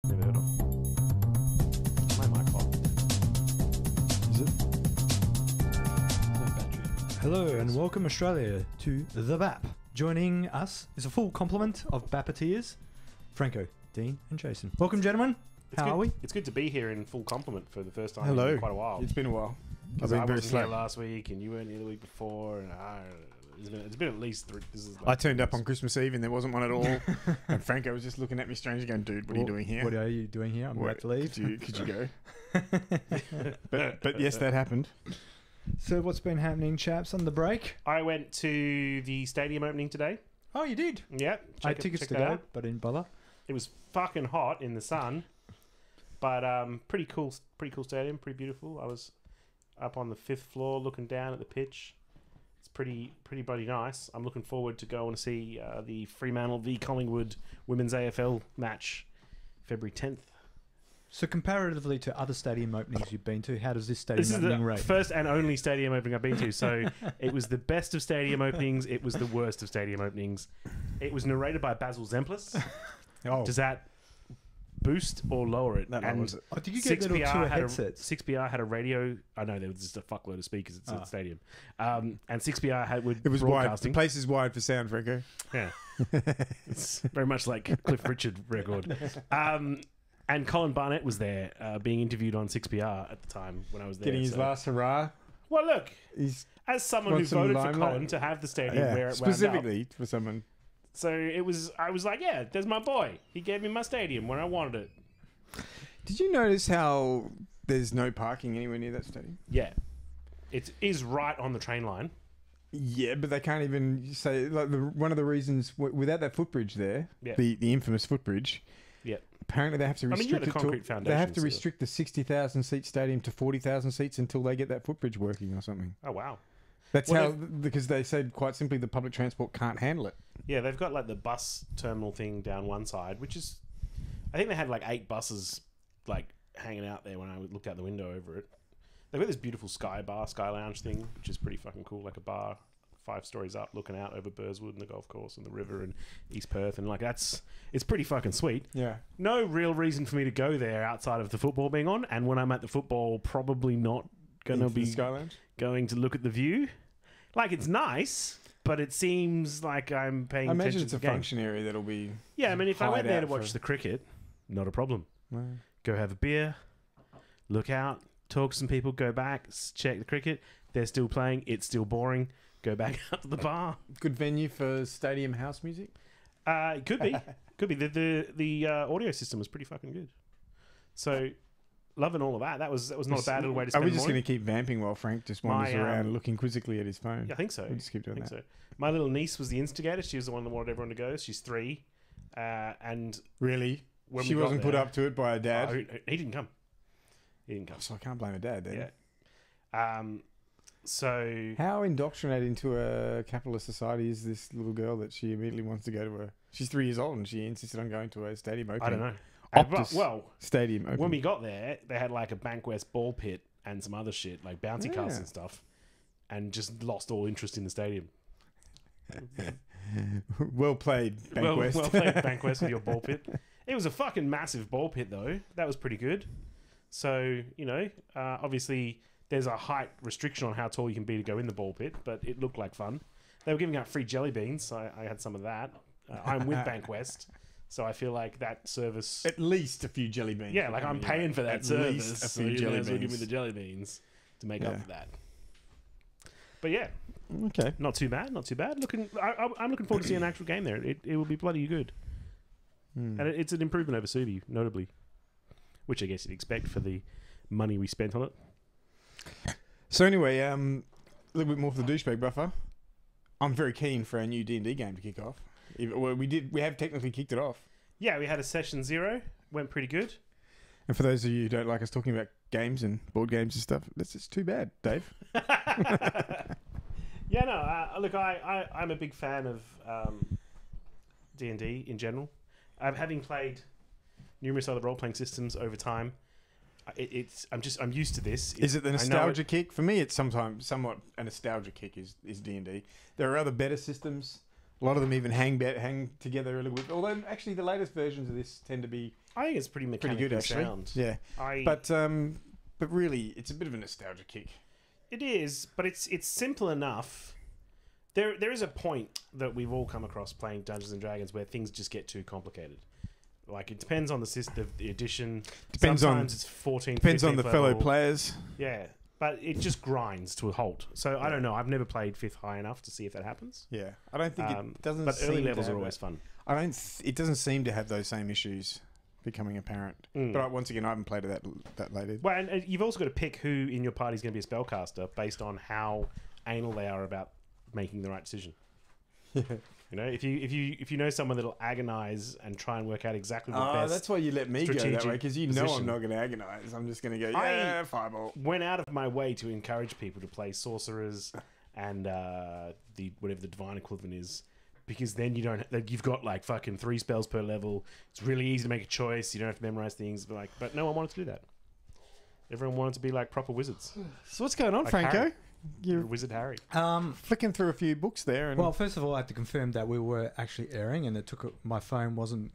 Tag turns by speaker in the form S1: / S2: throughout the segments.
S1: Never heard of. My mic off.
S2: Is it?
S1: No battery.
S2: Hello and welcome Australia to the BAP. Joining us is a full complement of BAPeteers, Franco, Dean and Jason. Welcome gentlemen. How are we?
S1: It's good to be here in full complement for the first time
S3: Hello.
S1: in quite a while.
S3: It's been a while. I've
S1: Because
S3: been
S1: I
S3: very
S1: wasn't
S3: slow.
S1: here last week and you weren't here the week before. And it's been at least three. This is
S3: I turned up on Christmas Eve and there wasn't one at all. And Franco was just looking at me strangely going, dude, what are you doing here?
S2: What are you doing here? I'm about to leave.
S3: Could you go? but yes, that happened.
S2: So what's been happening, chaps, on the break?
S1: I went to the stadium opening today.
S2: Oh, you did?
S1: Yeah.
S2: I had tickets to
S1: that
S2: go,
S1: out.
S2: but I didn't bother.
S1: It was fucking hot in the sun. But pretty cool stadium, pretty beautiful. I was up on the 5th floor looking down at the pitch. It's pretty bloody nice. I'm looking forward to going to see the Fremantle v Collingwood Women's AFL match February 10th.
S2: So comparatively to other stadium openings you've been to, how does this stadium
S1: This is
S2: opening
S1: the
S2: rate?
S1: first and only stadium opening I've been to. So it was the best of stadium openings. It was the worst of stadium openings. It was narrated by Basil Zemplis.
S3: Oh,
S1: Does that boost or lower it?
S3: that
S1: And
S3: was it.
S2: Oh, did you get little tour headsets?
S1: 6PR had a radio. I know there was just a fuckload of speakers at the stadium. And 6PR had
S3: It was wide. The
S1: broadcasting.
S3: place is wide for sound, Franco.
S1: Yeah, it's very much like Cliff Richard record. And Colin Barnett was there, being interviewed on 6PR at the time when I was there.
S3: Getting his last hurrah.
S1: Well, look,
S3: He's
S1: as someone who
S3: Want some
S1: voted for
S3: limelight?
S1: Colin to have the stadium where it wound up,
S3: specifically for someone.
S1: so I was like, yeah, there's my boy. He gave me my stadium when I wanted it.
S3: Did you notice how there's no parking anywhere near that stadium?
S1: Yeah, it is right on the train line.
S3: Yeah, but they can't even say like one of the reasons without that footbridge there,
S1: Yeah.
S3: the infamous footbridge.
S1: Yeah.
S3: Apparently, they have to
S1: I mean,
S3: restrict
S1: you had a
S3: it
S1: concrete
S3: to. They have
S1: foundation,
S3: to
S1: so-
S3: restrict the 60,000 seat stadium to 40,000 seats until they get that footbridge working or something.
S1: Oh wow.
S3: That's
S1: Well,
S3: how because they said quite simply the public transport can't handle it.
S1: Yeah, they've got like the bus terminal thing down one side, which is, I think they had like 8 buses like hanging out there when I looked out the window over it. They've got this beautiful sky lounge thing, which is pretty fucking cool, like a bar 5 stories up, looking out over Burswood and the golf course and the river and East Perth, and like it's pretty fucking sweet.
S3: Yeah.
S1: No real reason for me to go there outside of the football being on, and when I'm at the football, probably not gonna
S3: Into the
S1: be
S3: Sky Lounge?
S1: going to look at the view. Like, it's nice, but it seems like I'm paying
S3: I
S1: attention
S3: imagine it's
S1: to
S3: a
S1: the game.
S3: function area that'll be.
S1: Yeah, I mean, if I went
S3: hired
S1: there to
S3: out
S1: watch
S3: for-
S1: the cricket, not a problem.
S3: Well,
S1: Go have a beer, look out, talk to some people, go back, check the cricket. They're still playing. It's still boring. Go back out to the bar.
S3: good venue for stadium house music.
S1: It could be. Could be. The audio system was pretty fucking good. So, loving all of that. That was not a bad little way to
S3: Are
S1: spend
S3: we
S1: the
S3: just going
S1: morning.
S3: to keep vamping while Frank just wanders
S1: My,
S3: around looking quizzically at his phone?
S1: Yeah, I think so.
S3: We'll just keep
S1: I
S3: doing
S1: think
S3: that.
S1: so. My little niece was the instigator. She was the one that wanted everyone to go. She's 3. And
S3: Really?
S1: when
S3: She
S1: we got
S3: wasn't put
S1: there-
S3: up to it by her dad.
S1: Oh, he didn't come. He didn't come.
S3: So I can't blame her dad then.
S1: Yeah. So
S3: How indoctrinated into a capitalist society is this little girl that she immediately wants to go to She's 3 years old and she insisted on going to a stadium opening.
S1: I don't know.
S3: Optus
S1: Well,
S3: Stadium opening.
S1: when we got there, they had like a Bankwest ball pit and some other shit like bouncy
S3: Yeah.
S1: castles and stuff, and just lost all interest in the stadium.
S3: Well played, Bankwest.
S1: Well played, Bankwest, with your ball pit. It was a fucking massive ball pit though. That was pretty good. So obviously there's a height restriction on how tall you can be to go in the ball pit, but it looked like fun. They were giving out free jelly beans, so I had some of that. I'm with Bankwest, so I feel like that service.
S3: At least a few jelly beans.
S1: Yeah, like I'm paying for that
S3: At
S1: service.
S3: least a
S1: so
S3: few
S1: you
S3: jelly
S1: may as well
S3: beans.
S1: give me the jelly beans to make up
S3: Yeah.
S1: for that. But yeah,
S3: Okay.
S1: not too bad. Not too bad. I'm looking forward to seeing an actual game there. It will be bloody good, and it's an improvement over Subi, notably, which I guess you'd expect for the money we spent on it.
S3: So anyway, a little bit more for the douchebag buffer. I'm very keen for our new D&D game to kick off. Well, we have technically kicked it off.
S1: Yeah, we had a session 0. Went pretty good.
S3: And for those of you who don't like us talking about games and board games and stuff, that's just too bad, Dave.
S1: Yeah, no. Look, I'm a big fan of D&D in general. Having played numerous other role-playing systems over time, I'm used to this.
S3: Is it the
S1: I know
S3: nostalgia kick? For me, it's somewhat a nostalgia kick is D&D. There are other better systems. A lot of them even hang together a little bit. Although, actually, the latest versions of this tend to be
S1: I think it's pretty
S3: Pretty
S1: mechanically
S3: good, actually.
S1: sound.
S3: Yeah.
S1: I
S3: But really, it's a bit of a nostalgia kick.
S1: It is, but it's simple enough. There is a point that we've all come across playing Dungeons and Dragons where things just get too complicated. Like it depends on the system, the edition. Sometimes it's 14.
S3: Depends on the fellow
S1: level.
S3: players.
S1: Yeah, but it just grinds to a halt. So I don't know. I've never played 5th high enough to see if that happens.
S3: Yeah, I don't think it doesn't.
S1: But early
S3: seem to
S1: levels
S3: have
S1: are always fun.
S3: I don't. It doesn't seem to have those same issues becoming apparent. But once again, I haven't played it that late.
S1: Well, and you've also got to pick who in your party is going to be a spellcaster based on how anal they are about making the right decision. You know, if you know someone that'll agonize and try and work out exactly the best.
S3: That's why you let me go that
S1: strategic
S3: way, because you know
S1: position.
S3: I'm not going to agonize. I'm just going to go,
S1: I
S3: yeah, fireball.
S1: Went out of my way to encourage people to play sorcerers and whatever the divine equivalent is, because then you've got like fucking 3 spells per level. It's really easy to make a choice. You don't have to memorize things, but no one wanted to do that. Everyone wanted to be like proper wizards.
S3: So what's going on,
S1: Like
S3: Franco?
S1: Harry.
S3: You're
S1: Wizard Harry.
S3: flicking through a few books there. And
S2: Well, first of all, I had to confirm that we were actually airing, and my phone wasn't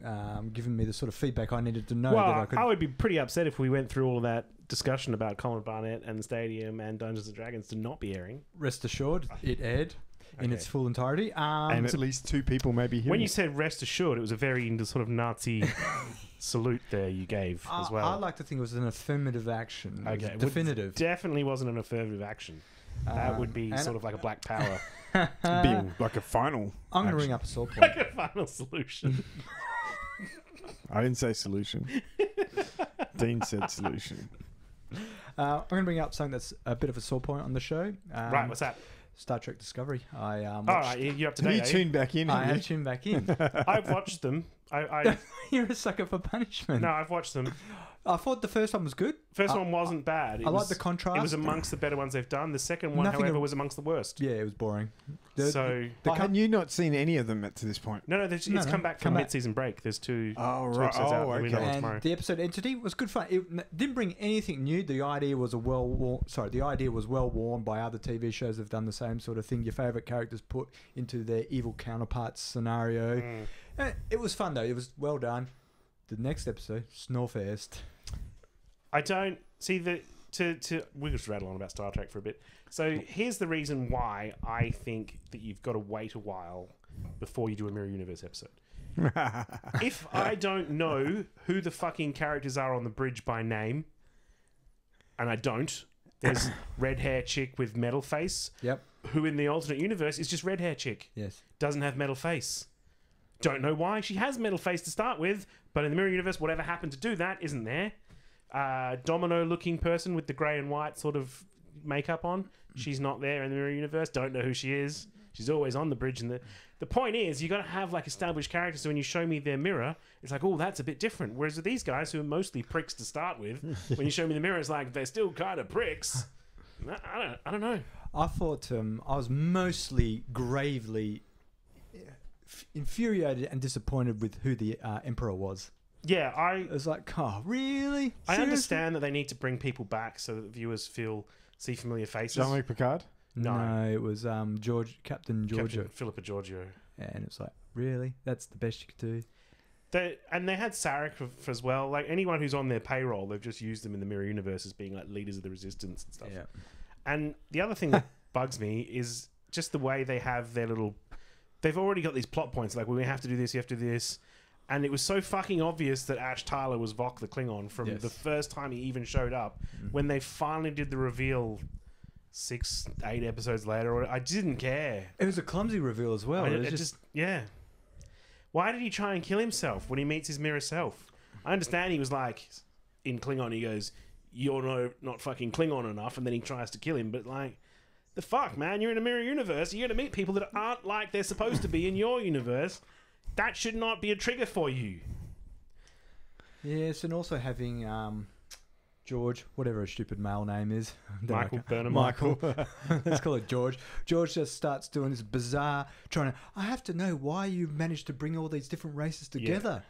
S2: giving me the sort of feedback I needed to know that I
S1: Well,
S2: could.
S1: I would be pretty upset if we went through all of that discussion about Colin Barnett and the Stadium and Dungeons and Dragons to not be airing.
S2: Rest assured, it aired in its full entirety.
S3: and at least 2 people maybe hearing
S1: When you
S3: it.
S1: said rest assured, it was a very sort of Nazi salute there you gave as well.
S2: I like to think it was an affirmative action. It was
S1: Okay,
S2: definitive.
S1: Definitely wasn't an affirmative action. That would be
S2: and
S1: sort of like a black power.
S3: Being like a final.
S2: I'm going to
S3: action.
S2: ring up a sore point.
S1: Like a final solution.
S3: I didn't say solution. Dean said solution.
S2: I'm going to bring up something that's a bit of a sore point on the show.
S1: Right, what's that?
S2: Star Trek Discovery. I
S1: All
S2: watched,
S1: right, you're up to
S3: Have you
S1: date.
S3: tuned back in?
S2: I
S3: have you?
S2: have tuned back in.
S1: I've watched them. I
S2: You're a sucker for punishment.
S1: No, I've watched them.
S2: I thought the first one was good.
S1: First one wasn't bad.
S2: I like the contrast.
S1: It was amongst the better ones they've done. The second one,
S2: Nothing
S1: however,
S2: of-
S1: was amongst the worst.
S2: Yeah, it was boring.
S1: So
S3: Had you not seen any of them to this point?
S1: no, it's
S2: No,
S1: come back from
S2: come back.
S1: mid-season break. There's two
S3: Oh,
S1: episodes out.
S3: Oh,
S1: that we
S3: okay.
S1: know
S2: And
S1: tomorrow.
S2: the episode Entity was good fun. It didn't bring anything new. The idea was the idea was well worn by other TV shows that have done the same sort of thing. Your favorite characters put into their evil counterparts scenario. It was fun though. It was well done. The next episode, Snorefest.
S1: I don't see the we'll just rattle on about Star Trek for a bit. So here's the reason why I think that you've got to wait a while before you do a Mirror Universe episode. If I don't know who the fucking characters are on the bridge by name, and I don't, there's red hair chick with metal face,
S2: Yep.
S1: who in the alternate universe is just red hair chick,
S2: Yes.
S1: doesn't have metal face. Don't know why she has metal face to start with, but in the Mirror Universe, whatever happened to do that isn't there. Domino-looking person with the grey and white sort of makeup on, she's not there in the Mirror Universe. Don't know who she is. She's always on the bridge. And the point is, you got to have like established characters. So when you show me their mirror, it's like, oh, that's a bit different. Whereas with these guys who are mostly pricks to start with, when you show me the mirror, it's like they're still kind of pricks. I don't know.
S2: I thought I was mostly gravely infuriated and disappointed with who the Emperor was.
S1: Yeah,
S2: It was like, oh, really?
S1: I
S2: Seriously?
S1: understand that they need to bring people back so that viewers see familiar faces.
S3: Jean-Luc Picard?
S2: No, it was Captain Georgia.
S1: Captain Philippa Giorgio.
S2: And it's like, really? That's the best you could do?
S1: And they had Sarek as well. Like anyone who's on their payroll, they've just used them in the Mirror Universe as being like leaders of the Resistance and stuff.
S2: Yeah.
S1: And the other thing that bugs me is just the way they have their little... They've already got these plot points, like, well, we have to do this, you have to do this. And it was so fucking obvious that Ash Tyler was Vok the Klingon from
S2: Yes.
S1: the first time he even showed up. When they finally did the reveal 6-8 episodes later, I didn't care.
S2: It was a clumsy reveal as well. It was
S1: Yeah. Why did he try and kill himself when he meets his mirror self? I understand he was like, in Klingon, he goes, you're not fucking Klingon enough, and then he tries to kill him, but like, the fuck, man, you're in a mirror universe, you're going to meet people that aren't like they're supposed to be in your universe. That should not be a trigger for you.
S2: Yes, and also having George, whatever a stupid male name is.
S1: Michael Burnham.
S2: Michael. Let's call it George. George just starts doing this bizarre, I have to know why you managed to bring all these different races together.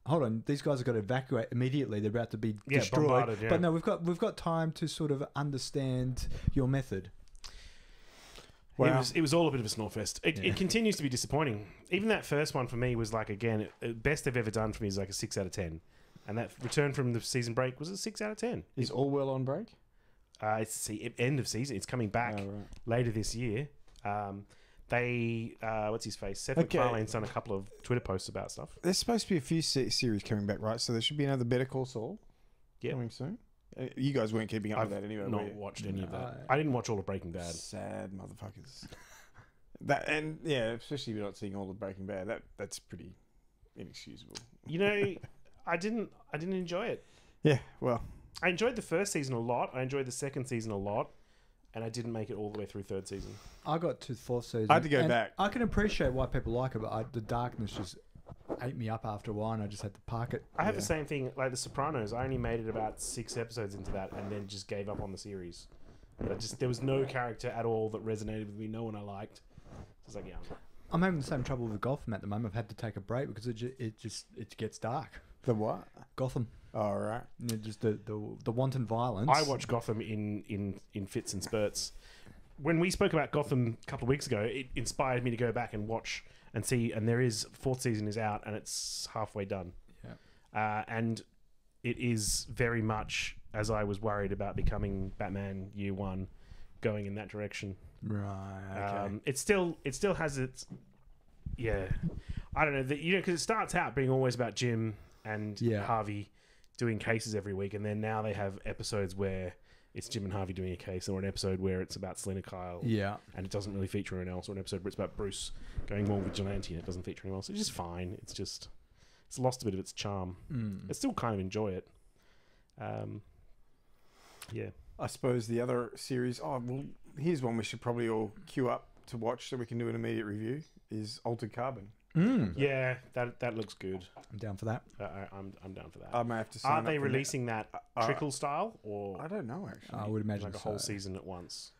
S2: Hold on, these guys have got to evacuate immediately. They're about to be destroyed.
S1: bombarded, yeah.
S2: But no, we've got time to sort of understand your method.
S3: Wow.
S1: It was all a bit of a snorefest. It continues to be disappointing. Even that first one for me was like, again, best they've ever done for me is like a 6 out of 10. And that return from the season break was a 6 out of 10.
S3: Is Orwell on break?
S1: It's the end of season. It's coming back
S3: Oh, right.
S1: later this year. What's his face? Seth
S3: Okay.
S1: MacFarlane's done a couple of Twitter posts about stuff.
S3: There's supposed to be a few series coming back, right? So there should be another Better Call Saul coming soon. You guys weren't keeping up with that anyway.
S1: Not watched any of that. I didn't watch all of Breaking Bad.
S3: Sad motherfuckers. Especially if you're not seeing all of Breaking Bad. That's pretty inexcusable.
S1: You know, I didn't enjoy it.
S3: Yeah, well,
S1: I enjoyed the first season a lot. I enjoyed the second season a lot, and I didn't make it all the way through third season.
S2: I got to the fourth season.
S3: I had to go
S2: and
S3: back.
S2: I can appreciate why people like it, but the darkness just ate me up after a while, and I just had to park it.
S1: I have the same thing, like The Sopranos. I only made it about 6 episodes into that, and then just gave up on the series. There was no character at all that resonated with me. No one I liked. So I was like, yeah.
S2: I'm having the same trouble with Gotham at the moment. I've had to take a break because it gets dark.
S3: The what?
S2: Gotham.
S3: Oh, right.
S2: Just the wanton violence.
S1: I watch Gotham in fits and spurts. When we spoke about Gotham a couple of weeks ago, it inspired me to go back and watch and see. And there is 4th season is out and it's halfway done.
S2: Yeah.
S1: And it is very much as I was worried about becoming Batman Year One, going in that direction.
S2: Right. Okay.
S1: It still has its. Yeah, I don't know because it starts out being always about Jim and Harvey doing cases every week, and then now they have episodes where it's Jim and Harvey doing a case, or an episode where it's about Selena Kyle, and it doesn't really feature anyone else, or an episode where it's about Bruce going more vigilante and it doesn't feature anyone else. It's just fine. It's lost a bit of its charm. I still kind of enjoy it. Yeah.
S3: I suppose the other series. Oh well, here's one we should probably all queue up to watch so we can do an immediate review. Is Altered Carbon.
S1: Yeah, that looks good.
S2: I'm down for that.
S1: I'm down for that.
S3: I may have to sign
S1: Aren't
S3: up
S1: they
S3: for
S1: releasing that trickle style, or
S3: I don't know actually.
S2: I would imagine
S1: like a whole season at once?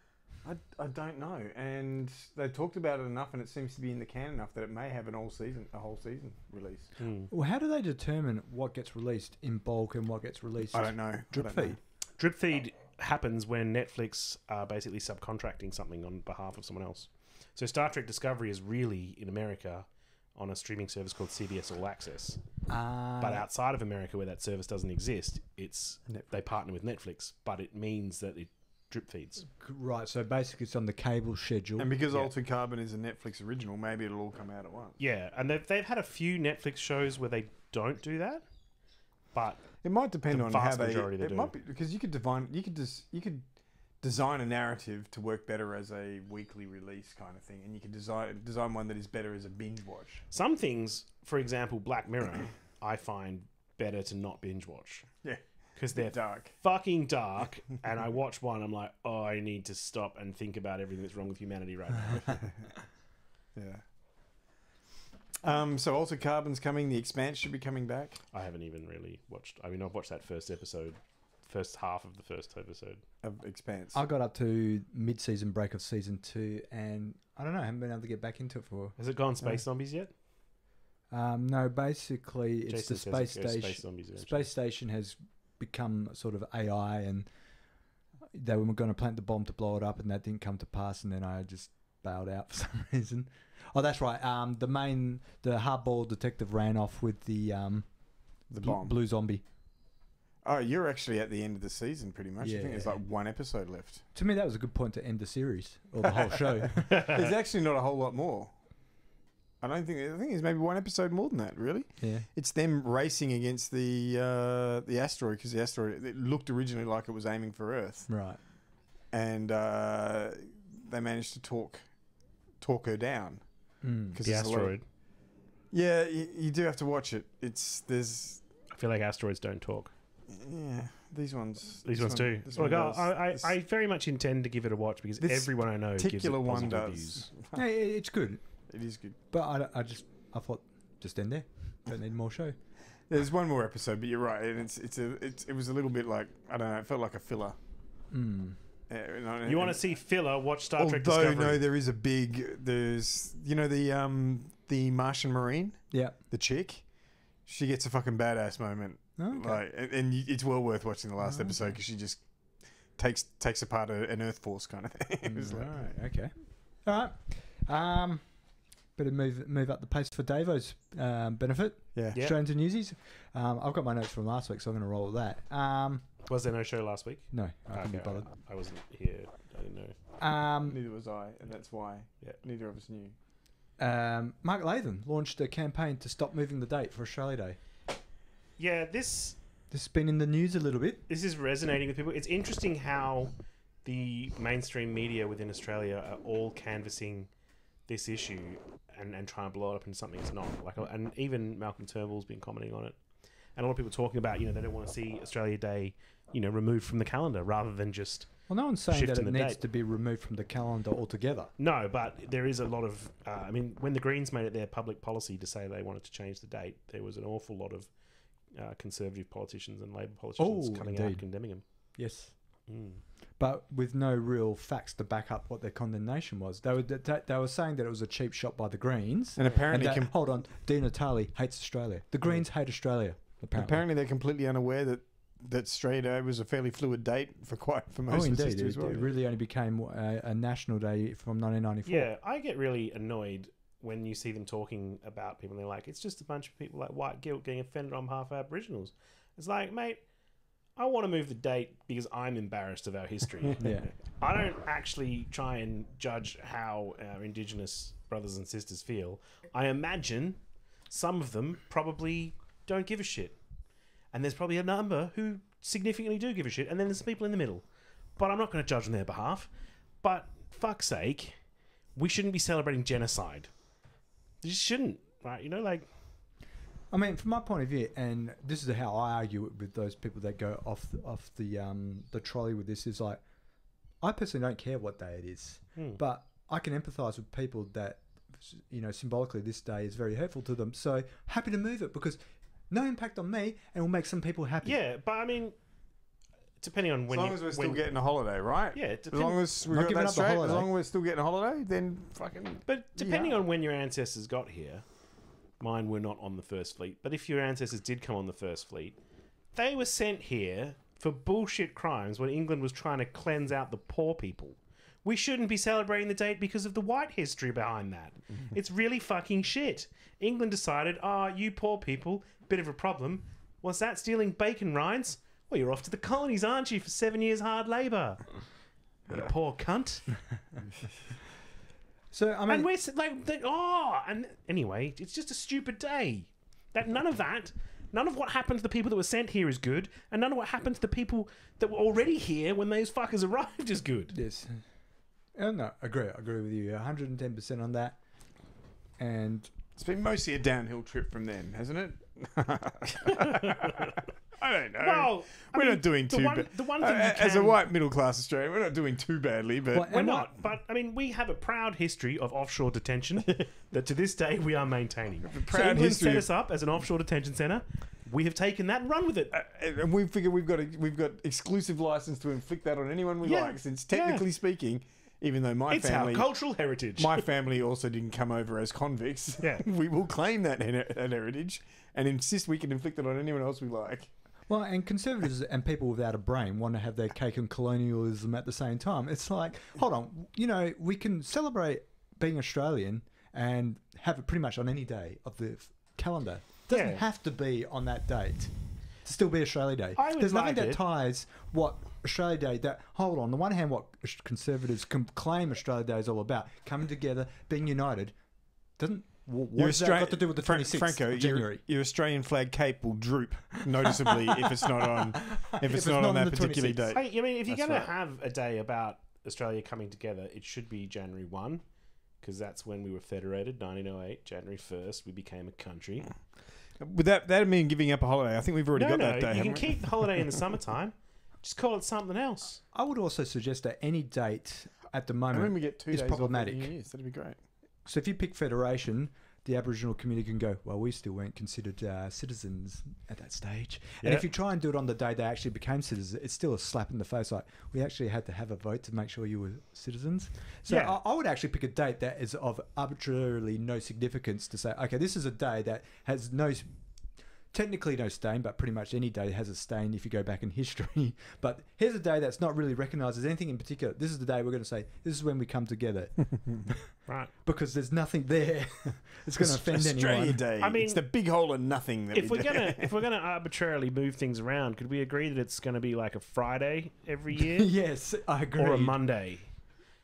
S3: I don't know, and they talked about it enough, and it seems to be in the can enough that it may have a whole season release.
S2: Well, how do they determine what gets released in bulk and what gets released?
S3: I don't know.
S2: Drip feed.
S1: Drip feed happens when Netflix are basically subcontracting something on behalf of someone else. So Star Trek Discovery is really in America on a streaming service called CBS All Access. But outside of America, where that service doesn't exist, they partner with Netflix, but it means that it drip feeds.
S2: Right, so basically it's on the cable schedule.
S3: And because Altered Carbon is a Netflix original, maybe it'll all come out at once.
S1: Yeah, and they've had a few Netflix shows where they don't do that, but
S3: it might depend on how they.
S1: It
S3: might be because you could design a narrative to work better as a weekly release kind of thing, and you can design one that is better as a binge watch.
S1: Some things, for example, Black Mirror, I find better to not binge watch.
S3: Yeah.
S1: Because they're
S3: dark.
S1: Fucking dark, and I watch one, I'm like, oh, I need to stop and think about everything that's wrong with humanity right now.
S3: Yeah. So Altered Carbon's coming. The Expanse should be coming back.
S1: I haven't even really watched. I mean, I've watched that first half of the first episode
S3: of Expanse.
S2: I got up to mid-season break of season 2, and I don't know, I haven't been able to get back into it for.
S1: Has it gone Space Zombies yet?
S2: No, basically it's
S1: Jason
S2: the space station. Space station has become sort of AI, and they were going to plant the bomb to blow it up, and that didn't come to pass, and then I just bailed out for some reason. Oh, that's right. The hardball detective ran off with the
S3: bomb.
S2: Blue zombie.
S3: Oh, you're actually at the end of the season, pretty much.
S2: Yeah.
S3: I think there's like one episode left.
S2: To me, that was a good point to end the series or the whole show.
S3: There's actually not a whole lot more. I think there's maybe one episode more than that. Really?
S2: Yeah.
S3: It's them racing against the asteroid, because the asteroid, it looked originally like it was aiming for Earth.
S2: Right.
S3: And they managed to talk her down.
S1: The asteroid.
S3: Yeah, you do have to watch it. I
S1: feel like asteroids don't talk.
S3: Yeah, these ones
S1: too. I very much intend to give it a watch because everyone I know gives it positive reviews.
S2: Yeah, it's good.
S3: It is good.
S2: But I thought, just end there. Don't need more show.
S3: There's one more episode, but you're right, and it was a little bit like, I don't know, it felt like a filler.
S1: You want to see filler? Watch Star Trek Discovery.
S3: No, there is there's the Martian Marine, the chick, she gets a fucking badass moment.
S2: Oh, okay.
S3: And it's well worth watching the last episode because she just takes apart an Earth Force kind of thing.
S2: Right. Okay. All right. Better move up the pace for Davo's benefit.
S3: Yeah.
S1: Yeah.
S2: Australians and Newsies. I've got my notes from last week, so I'm going to roll with that.
S1: Was there no show last week?
S2: No, I couldn't be
S1: Okay,
S2: bothered.
S1: I wasn't here. I didn't know.
S3: Neither was I, and that's why neither of us knew.
S2: Mark Latham launched a campaign to stop moving the date for Australia Day.
S1: Yeah, this
S2: This has been in the news a little bit.
S1: is resonating with people. It's interesting how the mainstream media within Australia are all canvassing this issue and trying to blow it up into something it's not. Like, and even Malcolm Turnbull's been commenting on it, and a lot of people talking about, they don't want to see Australia Day, removed from the calendar rather than just.
S2: Well, no one's saying that
S1: Shifting
S2: it
S1: the
S2: needs
S1: date.
S2: to be removed from the calendar altogether.
S1: No, but there is a lot of. When the Greens made it their public policy to say they wanted to change the date, there was an awful lot of Conservative politicians and Labor politicians coming out
S2: indeed.
S1: condemning them.
S2: Yes.
S1: Mm.
S2: But with no real facts to back up what their condemnation was. They were saying that it was a cheap shot by the Greens.
S3: And apparently,
S2: And that, hold on, Di Natale hates Australia. The Greens hate Australia, apparently.
S3: they're completely unaware that Australia Day was a fairly fluid date for most of its
S2: indeed.
S3: history as well.
S2: It really only became a national day from 1994.
S1: Yeah, I get really annoyed when you see them talking about people and they're like, it's just a bunch of people like white guilt getting offended on behalf of Aboriginals. It's like, mate, I want to move the date because I'm embarrassed of our history.
S2: Yeah.
S1: I don't actually try and judge how our Indigenous brothers and sisters feel. I imagine some of them probably don't give a shit. And there's probably a number who significantly do give a shit. And then there's people in the middle. But I'm not going to judge on their behalf. But fuck's sake, we shouldn't be celebrating genocide. You just shouldn't, right?
S2: I mean, from my point of view, and this is how I argue it with those people that go off the trolley with this, is like, I personally don't care what day it is, but I can empathise with people that, symbolically this day is very hurtful to them. So happy to move it because no impact on me and will make some people happy.
S1: Yeah, but I mean, depending on when
S3: As long as we're still getting a holiday, right?
S1: Yeah,
S3: As long as we've
S2: Not
S3: got
S2: giving
S3: that
S2: up the
S3: straight, as
S2: holiday.
S3: long as we're still getting a holiday, then fucking...
S1: But depending on when your ancestors got here, mine were not on the First Fleet, but if your ancestors did come on the First Fleet, they were sent here for bullshit crimes when England was trying to cleanse out the poor people. We shouldn't be celebrating the date because of the white history behind that. It's really fucking shit. England decided, you poor people, bit of a problem. What's that, stealing bacon rinds? Well, you're off to the colonies, aren't you, for 7 years hard labour? You poor cunt.
S2: So, I mean...
S1: And we're and anyway, it's just a stupid day. None of what happened to the people that were sent here is good, and none of what happened to the people that were already here when those fuckers arrived is good.
S2: Yes. No, I agree with you. 110% on that. And
S3: It's been mostly a downhill trip from then, hasn't it? I don't know.
S1: Well,
S3: we're not doing too bad.
S1: The one thing
S3: as a white middle class Australian, we're not doing too badly, but
S2: Well,
S1: we're not. But I mean, we have a proud history of offshore detention that to this day we are maintaining.
S3: proud
S1: England
S3: history
S1: set
S3: of-
S1: us up as an offshore detention centre. We have taken that and run with it.
S3: and we figure we've got exclusive license to inflict that on anyone we
S1: Yeah.
S3: like. Since technically speaking, even though my
S1: It's
S3: family,
S1: our cultural heritage.
S3: my family also didn't come over as convicts,
S1: Yeah.
S3: we will claim that heritage and insist we can inflict it on anyone else we like.
S2: well, and conservatives and people without a brain want to have their cake and colonialism at the same time. It's like, hold on, we can celebrate being Australian and have it pretty much on any day of the calendar. It doesn't
S1: Yeah.
S2: have to be on that date to still be Australia Day.
S1: I would
S2: There's nothing
S1: like
S2: that
S1: it.
S2: ties what Australia Day. Hold on the one hand, what conservatives claim Australia Day is all about, coming together, being united, doesn't. What has that got to do with the 26th
S3: Franco,
S2: of January?
S3: Your Australian flag cape will droop noticeably if it's not on that
S2: the
S3: particular
S2: 26th.
S3: date.
S1: I mean, if you're
S3: That's
S1: going to
S3: right.
S1: have a day about Australia coming together, it should be January 1, because that's when we were federated, 1908. January 1st, we became a country.
S3: Would that mean giving up a holiday? I think we've already got that day.
S1: You can
S3: haven't we?
S1: keep the holiday in the summertime. Just call it something else.
S2: I would also suggest that any date at the
S3: And when
S2: moment
S3: we get 2
S2: is
S3: days
S2: problematic.
S3: off at New Year's, that'd be great.
S2: So if you pick Federation, the Aboriginal community can go, well, we still weren't considered citizens at that stage. And
S1: Yeah.
S2: if you try and do it on the day they actually became citizens, it's still a slap in the face. Like, we actually had to have a vote to make sure you were citizens. So
S1: Yeah.
S2: I would actually pick a date that is of arbitrarily no significance to say, okay, this is a day that has no technically no stain, but pretty much any day has a stain if you go back in history. But here's a day that's not really recognised as anything in particular. This is the day we're going to say, this is when we come together.
S1: Right.
S2: Because there's nothing there. It's going to offend
S3: Australia
S2: anyone.
S3: Day.
S1: I mean,
S3: it's the big hole of nothing. That
S1: If
S3: we
S1: we're
S3: do.
S1: gonna arbitrarily move things around, could we agree that it's gonna be like a Friday every year
S2: Yes, I agree.
S1: or a Monday?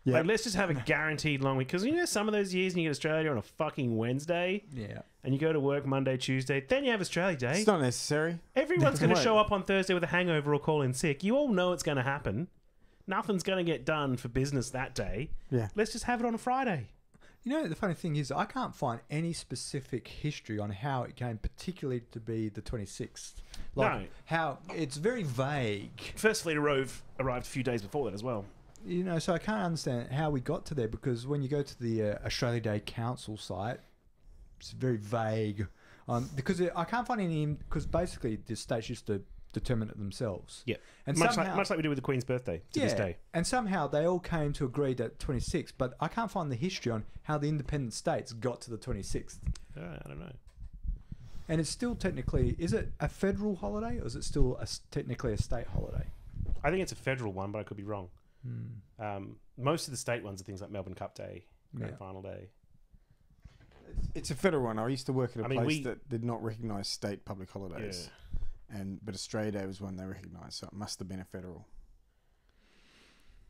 S3: Yeah.
S1: Like, let's just have a guaranteed long week, because you know some of those years when you get Australia on a fucking Wednesday
S2: Yeah.
S1: and you go to work Monday, Tuesday, then you have Australia Day.
S3: It's not necessary.
S1: Everyone's going to
S3: Wait.
S1: show up on Thursday with a hangover or call in sick. You all know it's going to happen. Nothing's going to get done for business that day.
S3: Yeah.
S1: Let's just have it on a Friday.
S2: You know, the funny thing is, I can't find any specific history on how it came particularly to be the 26th. Like,
S1: No.
S2: how it's very vague.
S1: First Fleet arrived a few days before that as well.
S2: You know, so I can't understand how we got to there, because when you go to the Australia Day Council site, it's very vague. Because I can't find any, because basically the states used to determine it themselves.
S1: Yeah.
S2: And
S1: Much
S2: somehow,
S1: like we do with the Queen's birthday to this day.
S2: and somehow they all came to agree that 26th, but I can't find the history on how the independent states got to the 26th.
S1: I don't know.
S2: And it's still technically, is it a federal holiday or is it still technically a state holiday?
S1: I think it's a federal one, but I could be wrong. Most of the state ones are things like Melbourne Cup Day, Grand
S2: Yeah.
S1: Final Day.
S3: It's a federal one. I used to work at a
S1: I mean,
S3: place
S1: we-
S3: that did not recognise state public holidays, but Australia Day was one they recognised, so it must have been a federal.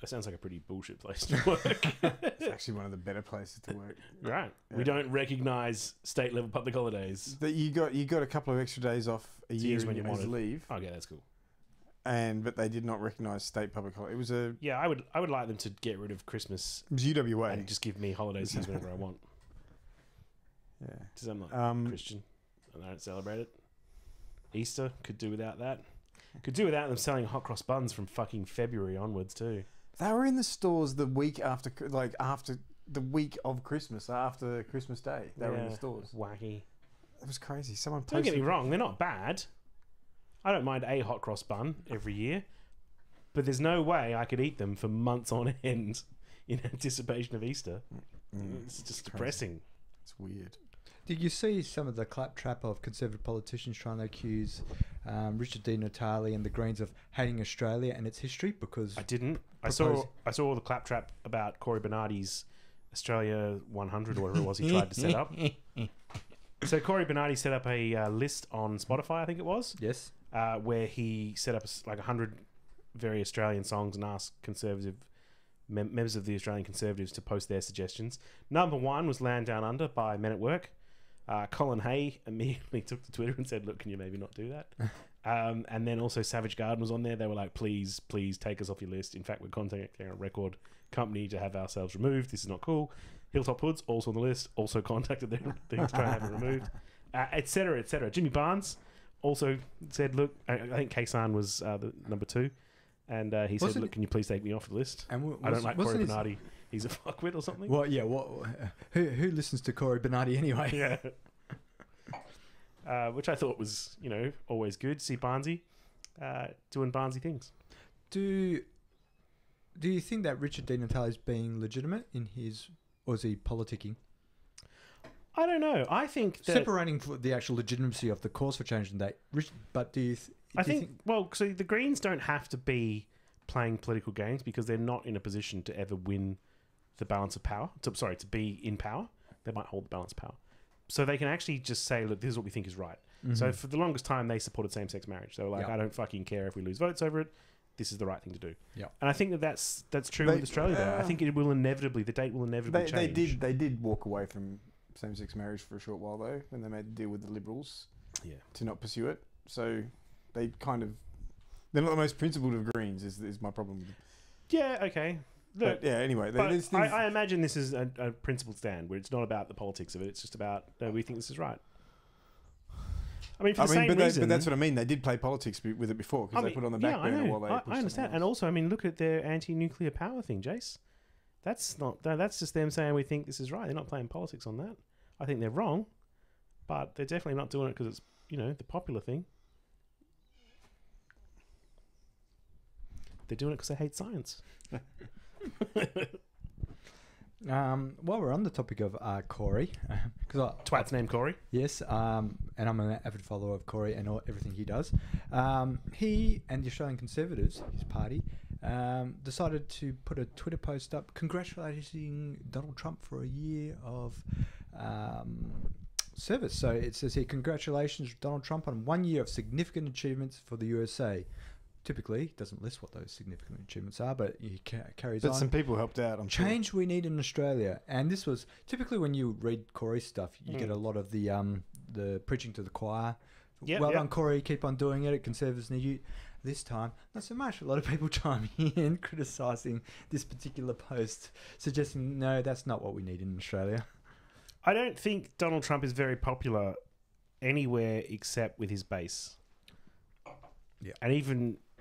S1: That sounds like a pretty bullshit place to work.
S3: It's actually one of the better places to work.
S1: Right.
S3: Yeah.
S1: We don't recognise state level public holidays.
S3: That you got a couple of extra days off a
S1: To
S3: year
S1: use when you
S3: as
S1: wanted.
S3: leave,
S1: Okay, that's cool.
S3: but they did not recognise state public holiday. It was
S1: Yeah, I would like them to get rid of Christmas
S3: UWA.
S1: and just give me holidays to use whenever I want.
S3: Yeah.
S1: Because I'm not
S3: Um,
S1: Christian and I don't celebrate it. Easter, could do without that. Could do without them selling hot cross buns from fucking February onwards too.
S3: They were in the stores the week after the week of Christmas, after Christmas Day. They were in the stores.
S1: Wacky.
S3: It was crazy. Someone
S1: Don't
S3: posted.
S1: get me wrong, they're not bad. I don't mind a hot cross bun every year, but there's no way I could eat them for months on end in anticipation of Easter. It's just
S3: crazy.
S1: depressing.
S3: It's weird.
S2: Did you see some of the claptrap of Conservative politicians trying to accuse Richard Di Natale and the Greens of hating Australia and its history? Because
S1: I didn't. I
S2: Propose-
S1: saw all the claptrap about Corey Bernardi's Australia 100 or whatever it was he tried to set up. So Corey Bernardi set up a list on Spotify, I think it was,
S2: yes,
S1: where he set up like 100 very Australian songs and asked conservative members of the Australian Conservatives to post their suggestions. Number one was Land Down Under by Men at Work. Colin Hay immediately took to Twitter and said, look, can you maybe not do that? And then also Savage Garden was on there. They were like, please take us off your list. In fact, we're contacting a record company to have ourselves removed. This is not cool. Hilltop Hoods, also on the list, also contacted them to try and have it removed, etc., etc. Jimmy Barnes also said, look, I think Kaysan was the number two. And he said, look, can you please take me off the list?
S2: and
S1: I don't like Corey Bernardi. He's a fuckwit or something.
S2: What? Yeah. What? Who listens to Corey Bernardi anyway?
S1: Yeah. Which I thought was, always good. See Barnesy doing Barnesy things.
S2: Do you think that Richard Di Natale is being legitimate in his, or is he politicking?
S1: I don't know. I think that
S2: Separating for the actual legitimacy of the cause for changing that. But do you?
S1: I think so the Greens don't have to be playing political games because they're not in a position to ever win the balance of power. To be in power. They might hold the balance of power. So they can actually just say, look, this is what we think is right. So for the longest time, they supported same-sex marriage. They were like,
S2: Yeah.
S1: I don't fucking care if we lose votes over it. This is the right thing to do.
S2: Yeah.
S1: And I think that's true
S3: They-
S1: with Australia, though. I think the date will inevitably change.
S3: They did walk away from same-sex marriage for a short while though, when they made the deal with the Liberals to not pursue it. So they're not the most principled of Greens. Is my problem with them.
S1: Yeah, okay. Look,
S3: But yeah, anyway,
S1: but
S3: there's things,
S1: I imagine this is a principled stand where it's not about the politics of it. It's just about, no, we think this is right. I mean, for the same reason.
S3: but that's what I mean. They did play politics with it before because they put it on the back burner while they. pushed
S1: I understand.
S3: something
S1: And
S3: else.
S1: also, I mean, look at their anti-nuclear power thing, Jace. That's just them saying we think this is right. They're not playing politics on that. I think they're wrong, but they're definitely not doing it because it's, the popular thing. They're doing it because they hate science.
S2: While we're on the topic of Corey, because
S1: Twat's named Corey.
S2: yes, and I'm an avid follower of Corey and everything he does. He and the Australian Conservatives, his party, decided to put a Twitter post up congratulating Donald Trump for a year of service. So it says here, congratulations, Donald Trump, on 1 year of significant achievements for the USA. Typically, doesn't list what those significant achievements are, but he carries on.
S3: But some people helped out, I'm sure.
S2: Change we need in Australia. And this was typically when you read Corey's stuff, you get a lot of the preaching to the choir.
S1: Yep,
S2: Well done, Corey. Keep on doing it. Conservatives need you. This time, not so much. A lot of people chiming in, criticising this particular post, suggesting, no, that's not what we need in Australia.
S1: I don't think Donald Trump is very popular anywhere except with his base.
S2: Yeah.
S1: And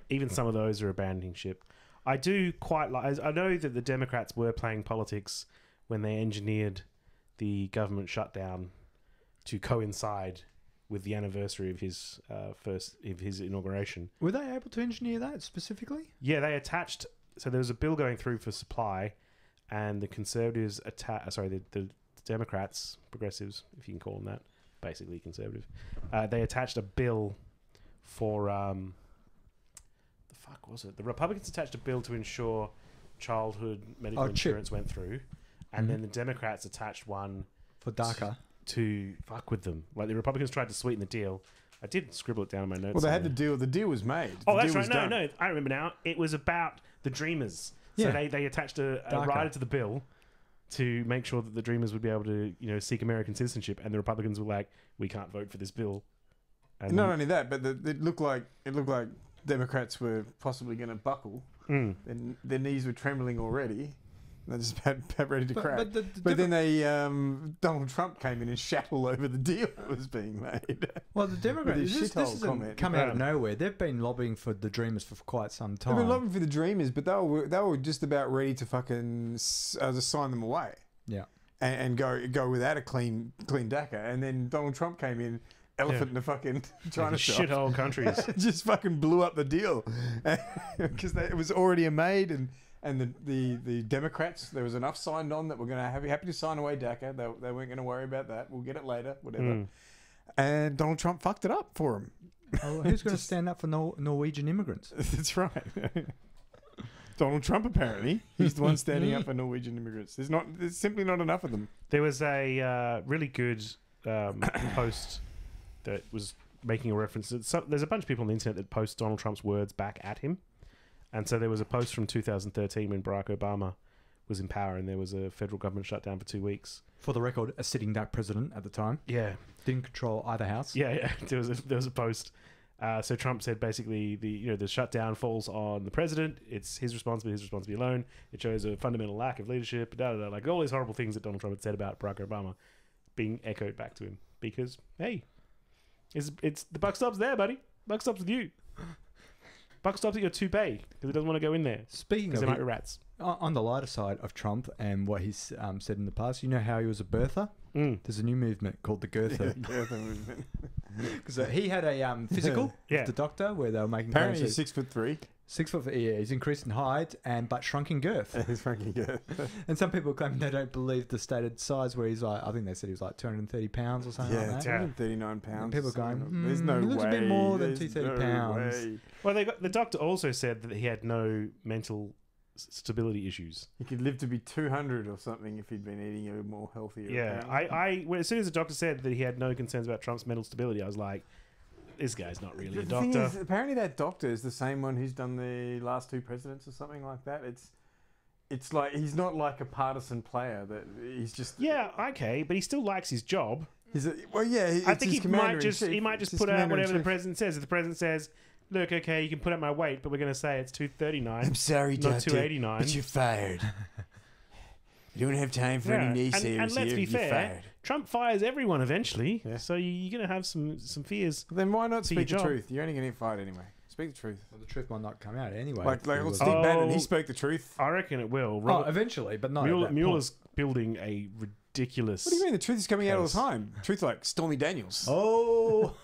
S1: even some of those are abandoning ship. I do quite like... I know that the Democrats were playing politics when they engineered the government shutdown to coincide with the anniversary of his his inauguration.
S2: Were they able to engineer that specifically?
S1: Yeah, they attached... So there was a bill going through for supply, and the Conservatives... the Democrats, progressives, if you can call them that, basically conservative, they attached a bill for... fuck was it? The Republicans attached a bill to ensure childhood medical insurance went through, and then the Democrats attached one
S2: for DACA
S1: to fuck with them. Like, the Republicans tried to sweeten the deal. I did scribble it down in my notes.
S3: Well, they had the deal. The deal was made.
S1: Oh,
S3: the
S1: that's
S3: deal
S1: right.
S3: was
S1: No,
S3: done.
S1: I remember now. It was about the Dreamers. So
S2: Yeah.
S1: they attached a
S2: DACA.
S1: rider to the bill to make sure that the Dreamers would be able to, seek American citizenship, and the Republicans were like, we can't vote for this bill. And
S3: Not only that, but it looked like Democrats were possibly going to buckle. And their knees were trembling already. They're just about ready to crack. But then Donald Trump came in and shat all over the deal that was being made.
S2: Well, the Democrats,
S3: With his
S2: this
S3: shithole
S2: isn't
S3: comment.
S2: come out of nowhere. They've been lobbying for the Dreamers for quite some time.
S3: They've been lobbying for the Dreamers, but they were just about ready to fucking just sign them away.
S2: Yeah.
S3: And go without a clean DACA. And then Donald Trump came in, elephant in the fucking China shop.
S1: shithole countries.
S3: Just fucking blew up the deal. Because it was already made, and the Democrats, there was enough signed on that we're going to be happy to sign away DACA. They weren't going to worry about that. We'll get it later, whatever. And Donald Trump fucked it up for him.
S2: Oh, who's going to stand up for Norwegian immigrants?
S3: That's right. Donald Trump, apparently. He's the one standing up for Norwegian immigrants. There's simply not enough of them.
S1: There was a really good post that was making a reference. There's a bunch of people on the internet that post Donald Trump's words back at him. And so there was a post from 2013 when Barack Obama was in power, and there was a federal government shutdown for 2 weeks.
S2: For the record, a sitting duck president at the time.
S1: Yeah.
S2: Didn't control either house.
S1: Yeah. There was a post. So Trump said basically the shutdown falls on the president. It's his responsibility alone. It shows a fundamental lack of leadership. Like all these horrible things that Donald Trump had said about Barack Obama being echoed back to him. Because, hey, it's the buck stops there, buddy. Buck stops with you. Buck stops at your toupee because he doesn't want to go in there.
S2: Speaking of
S1: there might be rats.
S2: On the lighter side of Trump and what he's said in the past, you know how he was a birther? There's a new movement called the Girther.
S3: Girther movement.
S2: Because he had a physical with the doctor where they were making
S3: apparently
S2: claims
S3: he's 6'3".
S2: 6 foot. Yeah, he's increased in height but shrunk in girth.
S3: He's shrunk in girth.
S2: And some people claim they don't believe the stated size where he's like, I think they said he was like 230 pounds or something like that.
S3: 239 pounds.
S2: And people going,
S3: there's no way.
S2: He looks a bit more than
S3: There's
S2: 230 pounds.
S3: way.
S1: Well, the doctor also said that he had no mental stability issues.
S3: He could live to be 200 or something if he'd been eating a more healthier.
S1: Yeah, when as soon as the doctor said that he had no concerns about Trump's mental stability, I was like, this guy's not really a
S3: The
S1: doctor.
S3: thing is, apparently that doctor is the same one who's done the last 2 presidents or something like that. It's like he's not like a partisan player. That he's just
S1: okay, but he still likes his job.
S3: I
S1: think he might just put out whatever the president says. If the president says, "Look, okay, you can put up my weight, but we're going to say it's 239.
S3: I'm sorry,
S1: not
S3: doctor,
S1: 289.
S3: but you're fired. You don't have time for any naysayers here.
S1: And let's be
S3: You're
S1: fair,
S3: fired.
S1: Trump fires everyone eventually, so you're going to have some fears.
S3: Then why not speak the
S1: job.
S3: truth? You're only going to get fired anyway. Speak the truth.
S2: Well, the truth might not come out anyway.
S3: Like Steve Bannon, he spoke the truth.
S1: I reckon it will.
S2: Eventually, but not.
S1: Mueller's building a ridiculous.
S3: What do you mean? The truth is coming out all the time. Truth like Stormy Daniels.
S2: Oh,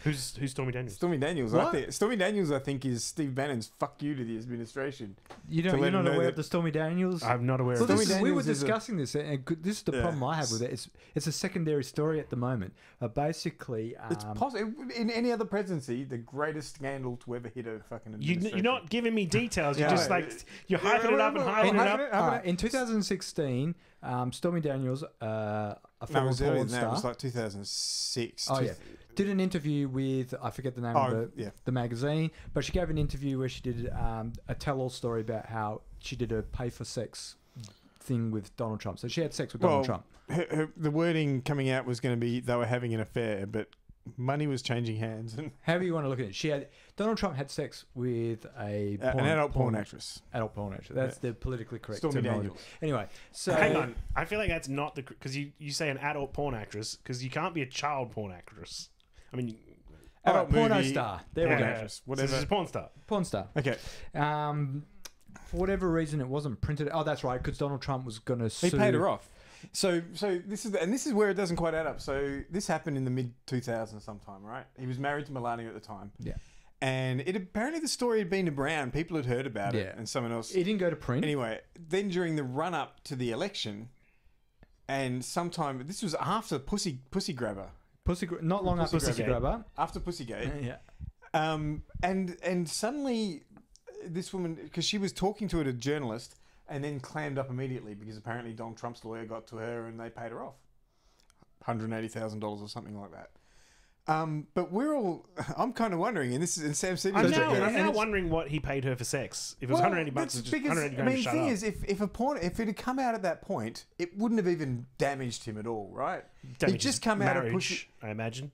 S1: Who's Stormy Daniels?
S3: Stormy Daniels.
S2: What?
S3: Stormy Daniels, I think, is Steve Bannon's "fuck you" to the administration.
S2: You're
S3: let
S2: not
S3: him know
S2: aware
S3: that-
S2: of the Stormy Daniels?
S1: I'm not aware
S2: Well,
S1: of
S3: Stormy
S1: this.
S2: we were
S3: Daniels is a-
S2: discussing this, and this is the
S3: Yeah.
S2: problem I have with it. It's a secondary story at the moment. Basically,
S3: It's possible in any other presidency, the greatest scandal to ever hit a fucking administration.
S1: You're not giving me details. You're
S3: Yeah.
S1: just like you're hyping it up and hyping it up.
S2: All right, in 2016, Stormy Daniels, a
S3: No, it
S2: former
S3: was earlier
S2: porn
S3: than that. It was
S2: star,
S3: like 2006.
S2: oh yeah, did an interview with, I forget the name of the magazine, but she gave an interview where she did a tell-all story about how she did a pay-for-sex thing with Donald Trump. So she had sex with Donald Trump.
S3: The wording coming out was going to be they were having an affair, but money was changing hands. And
S2: However you want to look at it, Donald Trump had sex with an
S3: adult porn actress.
S2: Adult porn actress. That's the politically correct
S3: Stormy
S2: terminology.
S3: Daniels.
S2: Anyway, so
S1: Hang on, I feel like that's not the because you say an adult porn actress because you can't be a child porn actress. I mean,
S3: Adult
S2: porno
S3: movie,
S2: star. There we
S3: porn
S2: go.
S3: actress,
S1: So
S3: whatever.
S1: this is a porn star.
S2: Porn star.
S3: Okay,
S2: For whatever reason, it wasn't printed. Oh, that's right, because Donald Trump was going to sue.
S3: he paid her off. So this is where it doesn't quite add up. So this happened in the mid 2000s sometime, right? He was married to Melania at the time.
S2: Yeah.
S3: And apparently the story had been around. People had heard about it,
S2: Yeah.
S3: and someone else.
S2: It didn't go to print.
S3: Anyway, then during the run up to the election, and sometime this was after Pussy Grabber,
S2: Not long after
S3: Pussy
S2: Pussy
S3: Grabber.
S2: Grabber.
S3: after Pussygate,
S2: Yeah.
S3: and suddenly this woman, because she was talking to a journalist, and then clammed up immediately because apparently Donald Trump's lawyer got to her and they paid her off $180,000 or something like that. But I'm kind of wondering, and Sam said,
S1: I'm now wondering what he paid her for sex. If it was 180 bucks, it's just
S3: because
S1: 180
S3: I
S1: grand
S3: mean,
S1: to
S3: the
S1: shut
S3: thing
S1: up.
S3: is, if it had come out at that point, it wouldn't have even damaged him at all, right?
S1: Damages
S3: He'd just come out of
S1: marriage,
S3: pussy.
S1: I imagine.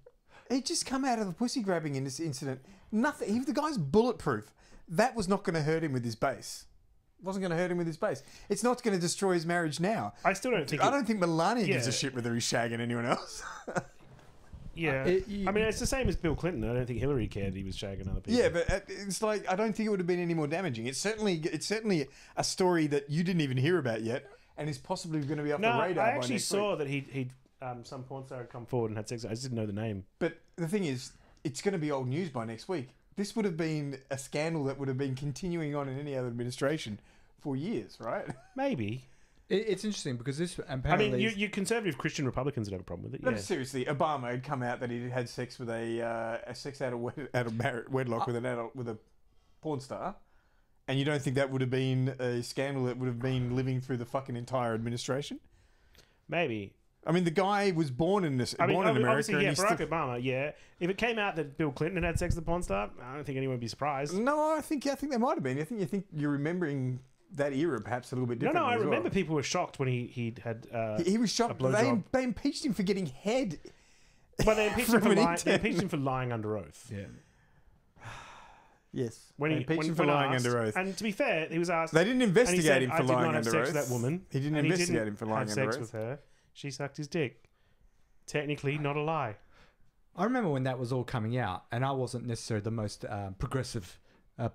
S3: He'd just come out of the pussy grabbing in this incident. Nothing. The guy's bulletproof. That was not going to hurt him with his base. Wasn't going to hurt him with his base. It's not going to destroy his marriage now.
S1: I still don't think.
S3: I don't think Melania gives
S1: Yeah.
S3: a shit whether he's shagging anyone else.
S1: Yeah, I mean, it's the same as Bill Clinton. I don't think Hillary cared he was shagging other people.
S3: Yeah, but it's like I don't think it would have been any more damaging. It's certainly a story that you didn't even hear about yet, and is possibly going to be off the radar.
S1: I
S3: by
S1: actually
S3: next
S1: saw
S3: week.
S1: that he'd some porn star had come forward and had sex. I just didn't know the name.
S3: But the thing is, it's going to be old news by next week. This would have been a scandal that would have been continuing on in any other administration for years, right?
S1: Maybe.
S2: It's interesting because this
S1: I
S2: apparently.
S1: mean, you conservative Christian Republicans would have a problem with it.
S3: No,
S1: Yeah.
S3: seriously, Obama had come out that he had sex with a sex out of wedlock with a porn star, and you don't think that would have been a scandal that would have been living through the fucking entire administration?
S1: Maybe.
S3: I mean, the guy was born in America.
S1: Obviously,
S3: and
S1: yeah,
S3: he's
S1: Barack
S3: still-
S1: Obama, yeah. If it came out that Bill Clinton had sex with a porn star, I don't think anyone would be surprised.
S3: No, I think there might have been. I think you're remembering that era perhaps a little bit
S1: No,
S3: differently.
S1: I
S3: as well.
S1: remember people were shocked when he had.
S3: He was shocked.
S1: a blowjob.
S3: They impeached him for getting head.
S1: Well, they impeached him
S3: from
S1: for
S3: an
S1: lying.
S3: intern.
S1: They impeached him for lying under oath.
S2: yeah.
S3: Yes.
S1: When he
S3: impeached
S1: when,
S3: him for
S1: when
S3: lying
S1: asked,
S3: under ooth.
S1: And to be fair, he was asked.
S3: They didn't
S1: and he
S3: investigate
S1: said,
S3: him
S1: I
S3: for
S1: did
S3: lying
S1: not have
S3: under
S1: sex
S3: oath.
S1: with that woman.
S3: He didn't
S1: and
S3: investigate
S1: didn't
S3: him for lying
S1: have
S3: under
S1: sex
S3: oath.
S1: with her. She sucked his dick. Technically, not a lie.
S2: I remember when that was all coming out, and I wasn't necessarily the most progressive,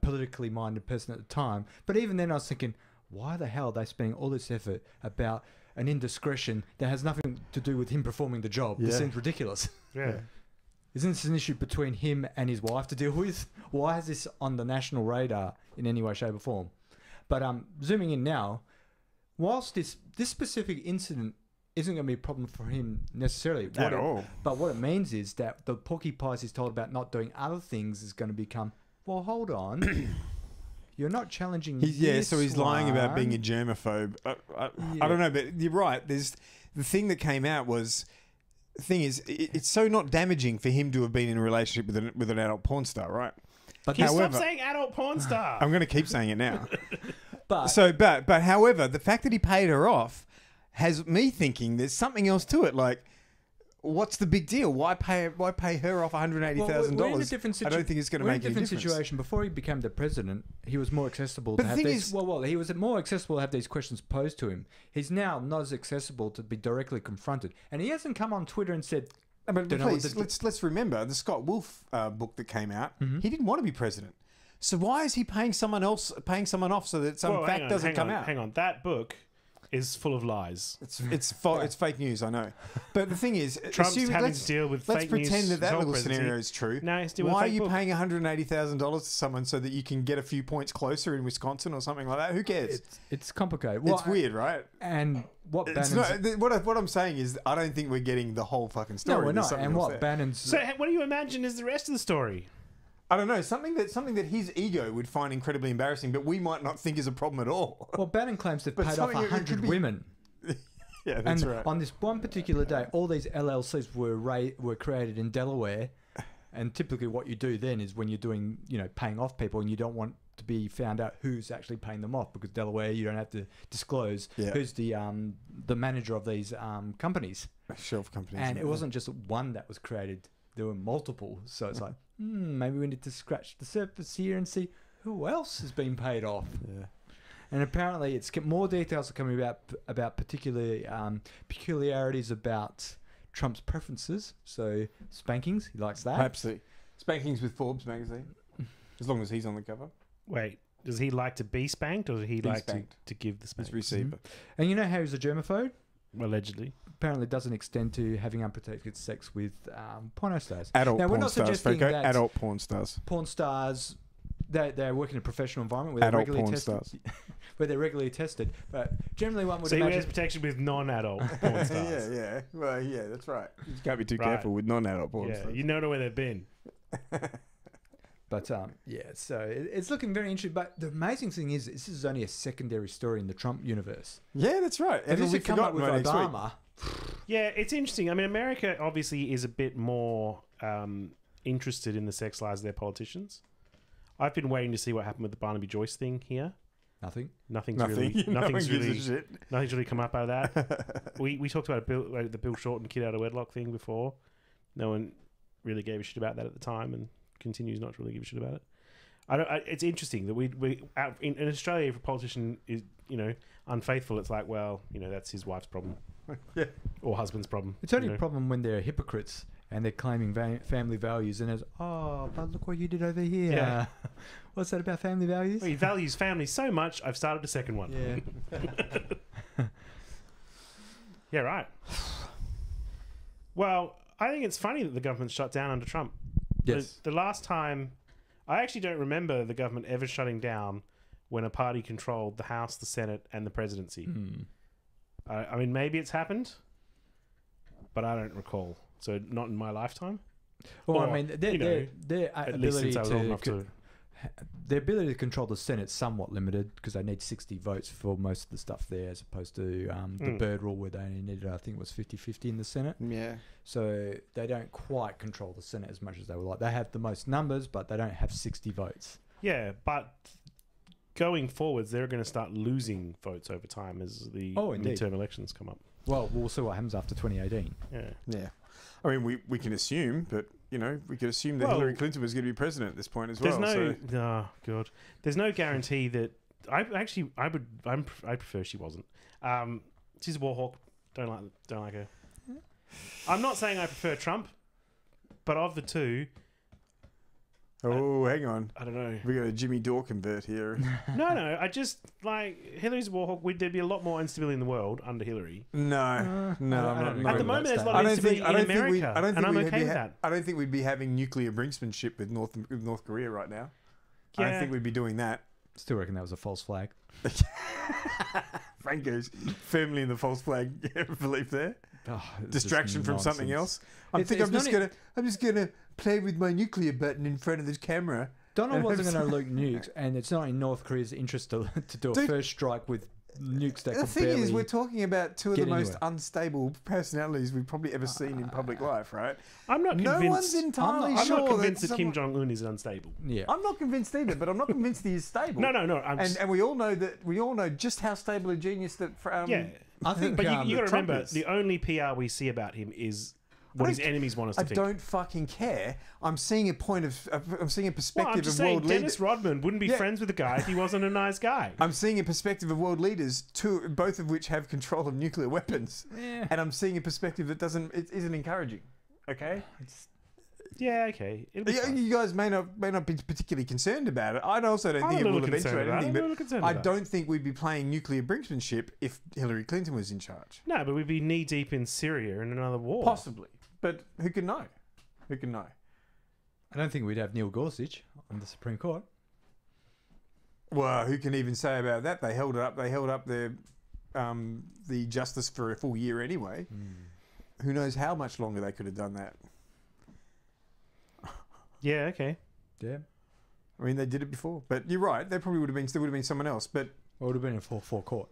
S2: politically minded person at the time. But even then, I was thinking, why the hell are they spending all this effort about an indiscretion that has nothing to do with him performing the job? This
S3: Yeah.
S2: seems ridiculous.
S1: Yeah.
S2: Isn't this an issue between him and his wife to deal with? Why is this on the national radar in any way, shape, or form? But zooming in now, whilst this specific incident isn't going to be a problem for him necessarily
S3: At all.
S2: but what it means is that the porcupines he's told about not doing other things is going to become, well, hold on. You're not challenging
S3: So he's lying about being a
S2: one.
S3: germaphobe.
S2: Yeah.
S3: I don't know, but you're right. There's the thing that came out was the thing is it's so not damaging for him to have been in a relationship with an adult porn star, right?
S2: But
S1: Can you
S3: However-
S1: stop saying adult porn star?
S3: I'm going to keep saying it now.
S2: but
S3: But however, the fact that he paid her off has me thinking there's something else to it. Like, what's the big deal? Why pay her off $180,000?
S2: we're in a different
S3: I don't think it's going to make any difference.
S2: situation. Before he became the president, he was more accessible
S3: But
S2: to
S3: the
S2: have
S3: thing
S2: these.
S3: is-
S2: Well, he was more accessible to have these questions posed to him. He's now not as accessible to be directly confronted, and he hasn't come on Twitter and said,
S3: No, but
S2: Don't know what
S3: please, let's remember the Scott Wolf book that came out.
S2: Mm-hmm.
S3: He didn't want to be president. So why is he paying someone off so that some
S1: Well,
S3: fact doesn't come out?
S1: Hang on. That book is full of lies.
S3: It's fake news, I know. But the thing is,
S1: Trump's having
S3: let's
S1: to deal with
S3: let's
S1: fake news.
S3: pretend that
S1: his whole
S3: little
S1: presidency.
S3: scenario is true.
S1: No, he's dealing
S3: Why are
S1: with
S3: you
S1: fake
S3: paying $180,000 to someone so that you can get a few points closer in Wisconsin or something like that? Who cares?
S2: It's complicated.
S3: It's weird, right?
S2: And what
S3: It's
S2: Bannon's...
S3: not, what I'm saying is, I don't think we're getting the whole fucking story.
S2: No, we're
S3: There's
S2: not.
S3: something
S2: And
S3: else
S2: what
S3: there.
S2: Bannon's...
S1: So what do you imagine is the rest of the story?
S3: I don't know, something that his ego would find incredibly embarrassing, but we might not think is a problem at all.
S2: Well, Bannon claims they've
S3: But
S2: paid off
S3: something it could
S2: 100
S3: be-
S2: women.
S3: Yeah, that's
S2: And
S3: right.
S2: on this one particular day, all these LLCs were created in Delaware, and typically what you do then is when you're doing, paying off people, and you don't want to be found out who's actually paying them off, because Delaware you don't have to disclose who's the manager of these companies.
S3: Shelf companies.
S2: And it wasn't just one that was created; there were multiple. So it's like, maybe we need to scratch the surface here and see who else has been paid off.
S3: Yeah.
S2: And apparently, more details are coming about particular peculiarities about Trump's preferences. So spankings, he likes that.
S3: Absolutely. Spankings with Forbes magazine, as long as he's on the cover.
S1: Wait, does he like to be spanked, or does he
S3: Be
S1: like
S3: spanked.
S1: to give the
S3: His
S1: spank?
S3: receiver.
S2: And you know how he's a germaphobe?
S1: Allegedly.
S2: Apparently, it doesn't extend to having unprotected sex with porno stars.
S3: Adult
S2: Now, we're
S3: porn
S2: not
S3: stars,
S2: suggesting
S3: Foco.
S2: that
S3: Adult porn stars.
S2: porn stars, they work in a professional environment where they're
S3: Adult
S2: regularly
S3: porn
S2: tested.
S3: stars.
S2: Where they're regularly tested. But generally, one would
S1: So he wears
S2: imagine...
S1: protection with non-adult porn stars.
S3: Yeah. Well, yeah, that's right. You can't be too
S1: Right.
S3: careful with non-adult porn
S1: Yeah,
S3: stars.
S1: you know where they've been.
S2: But so it's looking very interesting. But the amazing thing is, this is only a secondary story in the Trump universe.
S3: Yeah, that's right.
S2: If this
S3: we've
S2: had come up with
S3: forgotten by next week.
S2: Obama,
S1: Yeah, it's interesting. I mean, America obviously is a bit more interested in the sex lives of their politicians. I've been waiting to see what happened with the Barnaby Joyce thing here.
S2: nothing.
S1: Nothing's
S3: Nothing.
S1: really,
S3: No one
S1: nothing's
S3: gives a
S1: really,
S3: shit.
S1: nothing's really come up out of that. we talked about the Bill Shorten kid out of wedlock thing before. No one really gave a shit about that at the time, and continues not to really give a shit about it. It's interesting that we out in Australia, if a politician is unfaithful, it's like, well, that's his wife's problem,
S3: Yeah.
S1: or husband's problem.
S2: It's only a problem when they're hypocrites and they're claiming family values, and it's, but look what you did over here.
S1: Yeah.
S2: What's that about family values?
S1: Well, he values family so much, I've started a second one.
S2: Yeah.
S1: Yeah, right. Well, I think it's funny that the government shut down under Trump.
S2: Yes.
S1: The last time, I actually don't remember the government ever shutting down when a party controlled the House, the Senate, and the presidency. I mean, maybe it's happened, but I don't recall. So not in my lifetime.
S2: Well,
S1: Or,
S2: I mean, their
S1: At least
S2: ability
S1: since I was old enough to.
S2: their ability to control the Senate's somewhat limited because they need 60 votes for most of the stuff there, as opposed to the Byrd rule where they only needed, I think it was 50-50 in the Senate.
S3: Yeah.
S2: So they don't quite control the Senate as much as they would like. They have the most numbers, but they don't have 60 votes.
S1: Yeah, but going forwards, they're going to start losing votes over time as the
S2: indeed.
S1: midterm elections come up.
S2: Well, we'll see what happens after 2018.
S1: Yeah.
S3: Yeah. I mean, we can assume, but, we could assume that
S1: Well,
S3: Hillary Clinton was going to be president at this point as
S1: There's
S3: well.
S1: no, oh god, there's no guarantee that I prefer she wasn't. She's a war hawk. Don't like her. I'm not saying I prefer Trump, but of the two,
S3: Oh, hang on.
S1: I don't know.
S3: We got a Jimmy Dore convert here.
S1: No, I just like Hillary's a war hawk. There'd be a lot more instability in the world under Hillary.
S3: No,
S2: I
S3: I'm not.
S2: don't
S1: At the
S2: agree
S1: moment,
S2: with
S1: there's a
S2: that.
S1: lot of instability in America,
S3: I don't think
S1: and I'm
S3: we'd
S1: okay
S3: be
S1: with that.
S3: I don't think we'd be having nuclear brinksmanship with North Korea right now. I
S1: Yeah.
S3: don't think we'd be doing that.
S2: Still reckon that was a false flag.
S3: Franco's firmly in the false flag belief there.
S2: Oh, it's
S3: Distraction
S2: just
S3: from something
S2: nonsense.
S3: else. I'm just gonna play with my nuclear button in front of this camera.
S2: Donald wasn't going to loot nukes, and it's not in North Korea's interest to do a
S3: Dude,
S2: first strike with nukes that
S3: The
S2: could
S3: thing
S2: barely...
S3: is, we're talking about two of the
S2: get
S3: most
S2: anywhere.
S3: unstable personalities we've probably ever seen in public life, right?
S1: I'm not
S3: No
S1: convinced.
S3: one's entirely
S1: I'm
S3: sure
S1: not convinced
S3: that
S1: that Kim Jong Un is unstable.
S2: Yeah.
S3: I'm not convinced either, but I'm not convinced he is stable.
S1: No.
S3: And we all know just how stable a genius that.
S1: Yeah,
S2: I think,
S1: but you got to
S3: Trump
S1: remember
S3: is.
S1: the only PR we see about him is what his enemies want us to
S3: I
S1: think.
S3: don't fucking care. I'm seeing a I'm seeing a
S1: Well,
S3: perspective
S1: I'm just
S3: of
S1: saying,
S3: world leaders.
S1: Dennis Rodman wouldn't be
S3: Yeah.
S1: friends with the guy if he wasn't a nice guy.
S3: I'm seeing a perspective of world leaders, both of which have control of nuclear weapons,
S2: Yeah.
S3: and I'm seeing a perspective that isn't encouraging. Okay,
S1: Yeah, okay. It'll be fine.
S3: You guys may not be particularly concerned about it. I also don't
S1: I'm
S3: think
S1: a
S3: it will
S1: little concerned
S3: eventuate
S1: about it.
S3: anything.
S1: I'm a
S3: But
S1: little concerned
S3: I
S1: about it.
S3: don't think we'd be playing nuclear brinksmanship if Hillary Clinton was in charge.
S1: No, but we'd be knee deep in Syria in another war.
S3: Possibly, but who can know? Who can know?
S2: I don't think we'd have Neil Gorsuch on the Supreme Court.
S3: Well, who can even say about that? They held it up. They held up the justice for a full year anyway. Who knows how much longer they could have done that?
S1: Yeah, okay.
S2: Yeah.
S3: I mean, they did it before, but you're right. There probably would have been someone else. But
S2: It would have been a 4-4 court.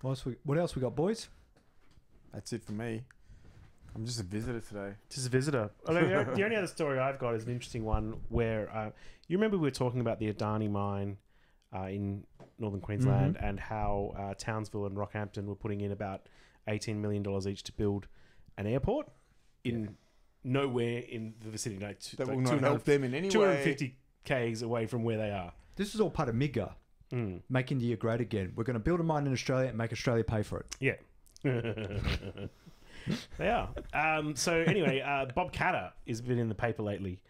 S2: What else we got, boys?
S3: that's it for me. I'm just a visitor today.
S1: Just a visitor. Although the only other story I've got is an interesting one where you remember we were talking about the Adani mine in northern Queensland and how Townsville and Rockhampton were putting in about $18 million each to build an airport in nowhere in the vicinity. Like
S3: That will not help them in any way.
S1: 250 k's away from where they are.
S2: This is all part of MIGA. Make India great again. We're going to build a mine in Australia and make Australia pay for it.
S1: Yeah. They are. So anyway, Bob Catter has been in the paper lately.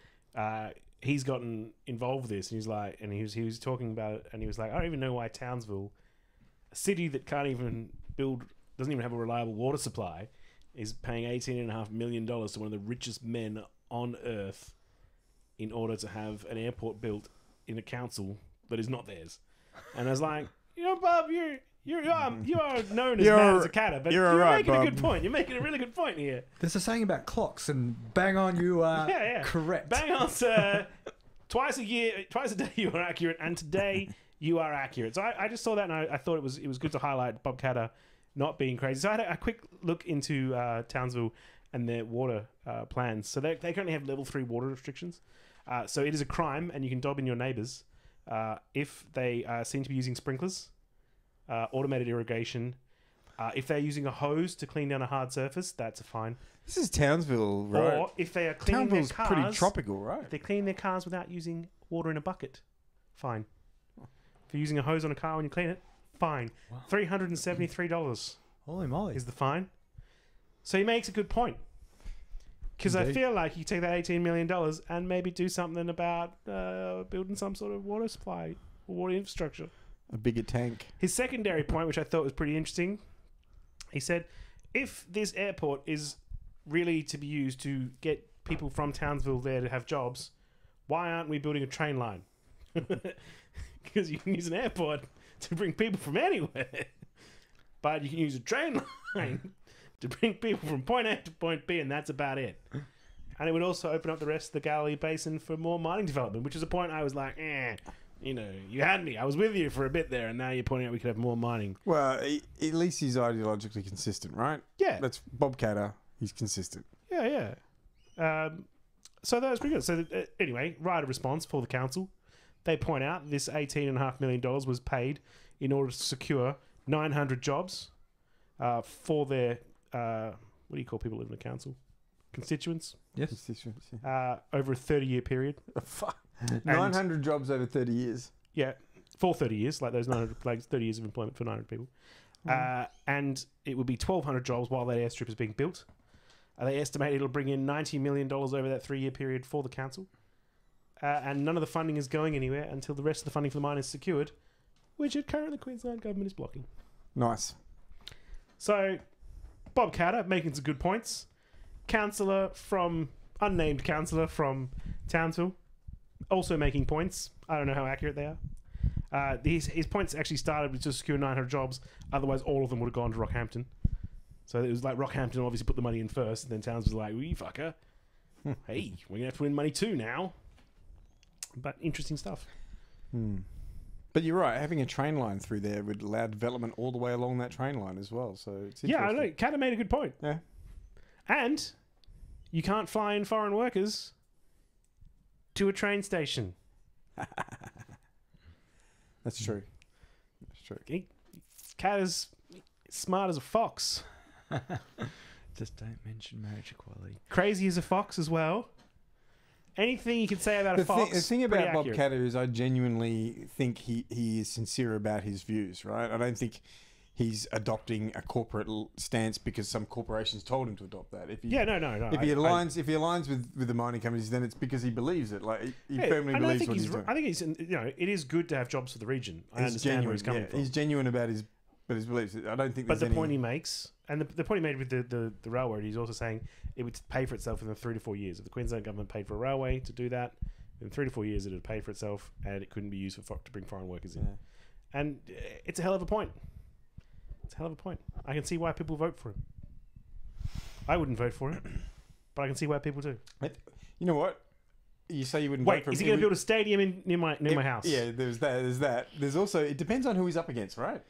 S1: He's gotten involved with this, and he was talking about it, and he was like, I don't even know why Townsville, a city that can't even doesn't even have a reliable water supply, is paying $18.5 million to one of the richest men on earth in order to have an airport built in a council that is not theirs. And I was like, Bob, you are known as mad as a catter, but you're making a good point. You're making a really good point here.
S2: There's a saying about clocks, and bang on, you are correct.
S1: Bang on, sir. Twice a day you are accurate, and today you are accurate. So I just saw that, and I thought it was good to highlight Bob Catter not being crazy. So I had a quick look into Townsville and their water plans. So they currently have level 3 water restrictions. So it is a crime, and you can dob in your neighbours if they seem to be using sprinklers, automated irrigation. If they're using a hose to clean down a hard surface, that's a fine.
S3: This is Townsville, right?
S1: Or if they are cleaning
S3: Townsville's
S1: their cars,
S3: pretty tropical, right?
S1: if they clean their cars without using water in a bucket, fine. If you're using a hose on a car when you clean it, fine.
S2: Wow.
S1: $373
S2: Holy moly.
S1: is the fine. So he makes a good point. Because I
S2: Indeed.
S1: feel like you take that $18 million and maybe do something about building some sort of water supply or water infrastructure.
S3: A bigger tank.
S1: His secondary point, which I thought was pretty interesting, he said, if this airport is really to be used to get people from Townsville there to have jobs, why aren't we building a train line? Because you can use an airport to bring people from anywhere. But you can use a train line to bring people from point A to point B, and that's about it. And it would also open up the rest of the Galilee Basin for more mining development, which is a point I was like, you had me. I was with you for a bit there, and now you're pointing out we could have more mining.
S3: Well, at least he's ideologically consistent, right?
S1: Yeah.
S3: That's Bob Catter. He's consistent.
S1: Yeah. So that was pretty good. So anyway, right of response for the council. They point out this $18.5 million was paid in order to secure 900 jobs for their, what do you call people who live in the council? Constituents?
S2: Yes.
S3: Constituency.
S1: Over a 30-year period.
S3: Fuck. 900 jobs over 30 years.
S1: Yeah, for 30 years, like those 900, like 30 years of employment for 900 people. And it would be 1,200 jobs while that airstrip is being built. They estimate it'll bring in $90 million over that 3-year period for the council. And none of the funding is going anywhere until the rest of the funding for the mine is secured, which currently the Queensland government is blocking.
S3: Nice.
S1: So, Bob Catter making some good points. Unnamed councillor from Townsville, also making points. I don't know how accurate they are. His points actually started with just secure 900 jobs. Otherwise, all of them would have gone to Rockhampton. So it was like Rockhampton obviously put the money in first, and then Townsville was like, "We fucker, hey, we're gonna have to win money too now." But interesting stuff.
S3: But you're right. Having a train line through there would allow development all the way along that train line as well. So it's
S1: Yeah, I
S3: interesting.
S1: know. Catter made a good point.
S3: Yeah.
S1: And you can't fly in foreign workers to a train station.
S3: That's true. That's true.
S1: Catter's smart as a fox.
S2: Just don't mention marriage equality.
S1: Crazy as a fox as well. Anything you can say about a fox.
S3: The thing
S1: pretty
S3: about Bob
S1: accurate.
S3: Catter is I genuinely think he is sincere about his views, right? I don't think he's adopting a corporate stance because some corporations told him to adopt that. If he,
S1: no.
S3: If he aligns with the mining companies, then it's because he believes it. Like he firmly believes what he's doing.
S1: I think he's, it is good to have jobs for the region. I
S3: He's
S1: understand where he's coming from.
S3: He's genuine about his beliefs. I don't think.
S1: But
S3: there's
S1: the point he makes, and the point he made with the railroad, he's also saying it would pay for itself within 3 to 4 years. If the Queensland government paid for a railway to do that, in 3 to 4 years it would pay for itself, and it couldn't be used to bring foreign workers in.
S3: Yeah.
S1: And it's a hell of a point. It's a hell of a point. I can see why people vote for him. I wouldn't vote for him, but I can see why people do.
S3: You know what? You say you wouldn't vote
S1: Wait,
S3: for him.
S1: is he going to build a stadium near my house?
S3: Yeah, there's that. There's that. There's also, it depends on who he's up against, right?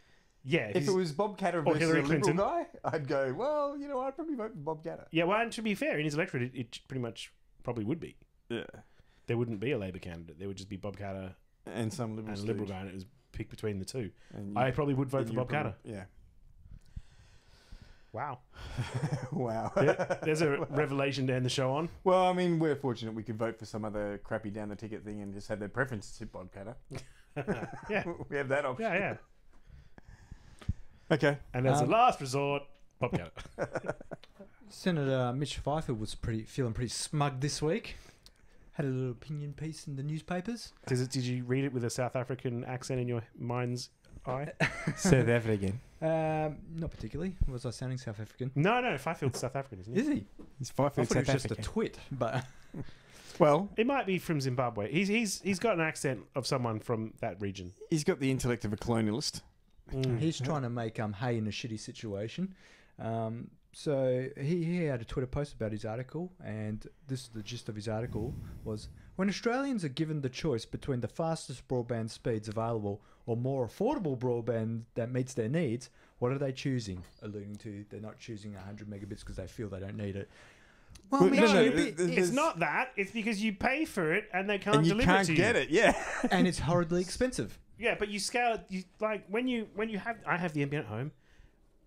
S1: Yeah.
S3: If it was Bob Catter versus
S1: Hillary
S3: a Liberal
S1: Clinton.
S3: guy, I'd go, well, I'd probably vote for Bob Catter.
S1: Yeah, well, and to be fair, in his electorate, it pretty much probably would be.
S3: Yeah.
S1: There wouldn't be a Labor candidate. There would just be Bob Catter
S3: And some Liberal
S1: and a Liberal guy, and it was picked between the two.
S3: And
S1: I probably would vote for Bob Catter.
S3: Yeah.
S1: Wow.
S3: Wow.
S1: There's a revelation to end the show on.
S3: Well, I mean, we're fortunate we could vote for some other crappy down the ticket thing and just have their preference to Bob Catter.
S1: Yeah.
S3: We have that option.
S1: Yeah.
S3: Okay.
S1: And as a last resort, Bob Catter.
S2: Senator Mitch Fifield was feeling pretty smug this week. Had a little opinion piece in the newspapers.
S1: Did you read it with a South African accent in your mind's eye?
S3: Say that again.
S2: Not particularly. Was I sounding South African?
S1: No, Fifield's South African, isn't he?
S2: Is he?
S3: He's
S2: I thought it was just a twit, but
S3: Well,
S1: It might be from Zimbabwe. He's got an accent of someone from that region.
S3: he's got the intellect of a colonialist.
S2: he's trying to make hay in a shitty situation. So he had a Twitter post about his article, and this is the gist of his article was: when Australians are given the choice between the fastest broadband speeds available or more affordable broadband that meets their needs, what are they choosing? Alluding to they're not choosing 100 megabits because they feel they don't need it. Well,
S3: Well,
S2: Mitch,
S3: no,
S1: It's not that. It's because you pay for it and they can't
S3: And you
S1: deliver
S3: can't
S1: it to
S3: get
S1: you.
S3: it, yeah.
S2: and it's horribly expensive.
S1: Yeah, but you scale it. You like when you have. I have the NBN at home.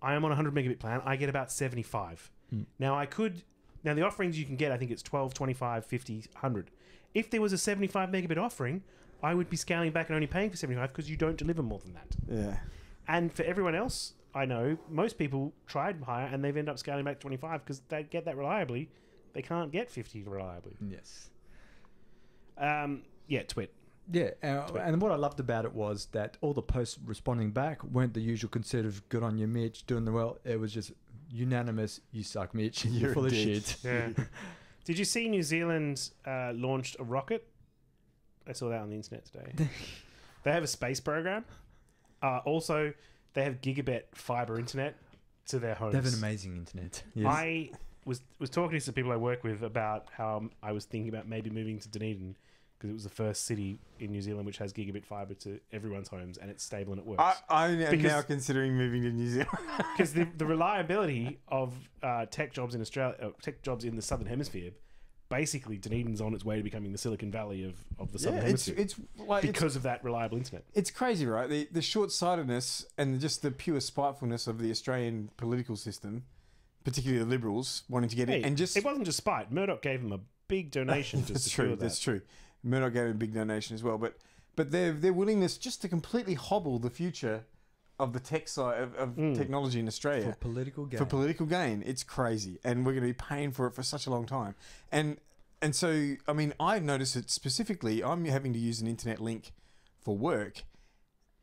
S1: I am on a 100 megabit plan. I get about 75. Now the offerings you can get, I think it's 12, 25, 50, 100. If there was a 75 megabit offering, I would be scaling back and only paying for 75 because you don't deliver more than that.
S3: Yeah.
S1: And for everyone else, I know most people tried higher and they've ended up scaling back to 25 because they get that reliably. They can't get 50 reliably.
S2: Yes.
S1: Yeah, twit.
S2: Yeah, and what I loved about it was that all the posts responding back weren't the usual conservative, good on you, Mitch, doing the well. It was just unanimous, you suck, Mitch. You're full of shit.
S1: Yeah. Did you see New Zealand launched a rocket? I saw that on the internet today. They have a space program. Also, they have gigabit fiber internet to their homes.
S2: They have an amazing internet. Yes.
S1: I was talking to some people I work with about how I was thinking about maybe moving to Dunedin because it was the first city in New Zealand which has gigabit fiber to everyone's homes and it's stable and it works.
S3: I am now considering moving to New Zealand.
S1: Because the reliability of tech jobs in Australia, tech jobs in the Southern Hemisphere, basically Dunedin's on its way to becoming the Silicon Valley of the Southern Hemisphere.
S3: It's like
S1: because of that reliable internet.
S3: it's crazy, right? The short-sightedness and just the pure spitefulness of the Australian political system, particularly the Liberals, wanting to get
S1: Hey,
S3: it. And just
S1: it wasn't just spite. Murdoch gave him a big donation to
S3: that's
S1: secure
S3: true.
S1: that.
S3: That's true. Murdoch gave a big donation as well, but their willingness just to completely hobble the future of the tech side of technology in Australia
S2: for political gain.
S3: for political gain, it's crazy, and we're going to be paying for it for such a long time. And so, I mean, I notice it specifically. I'm having to use an internet link for work,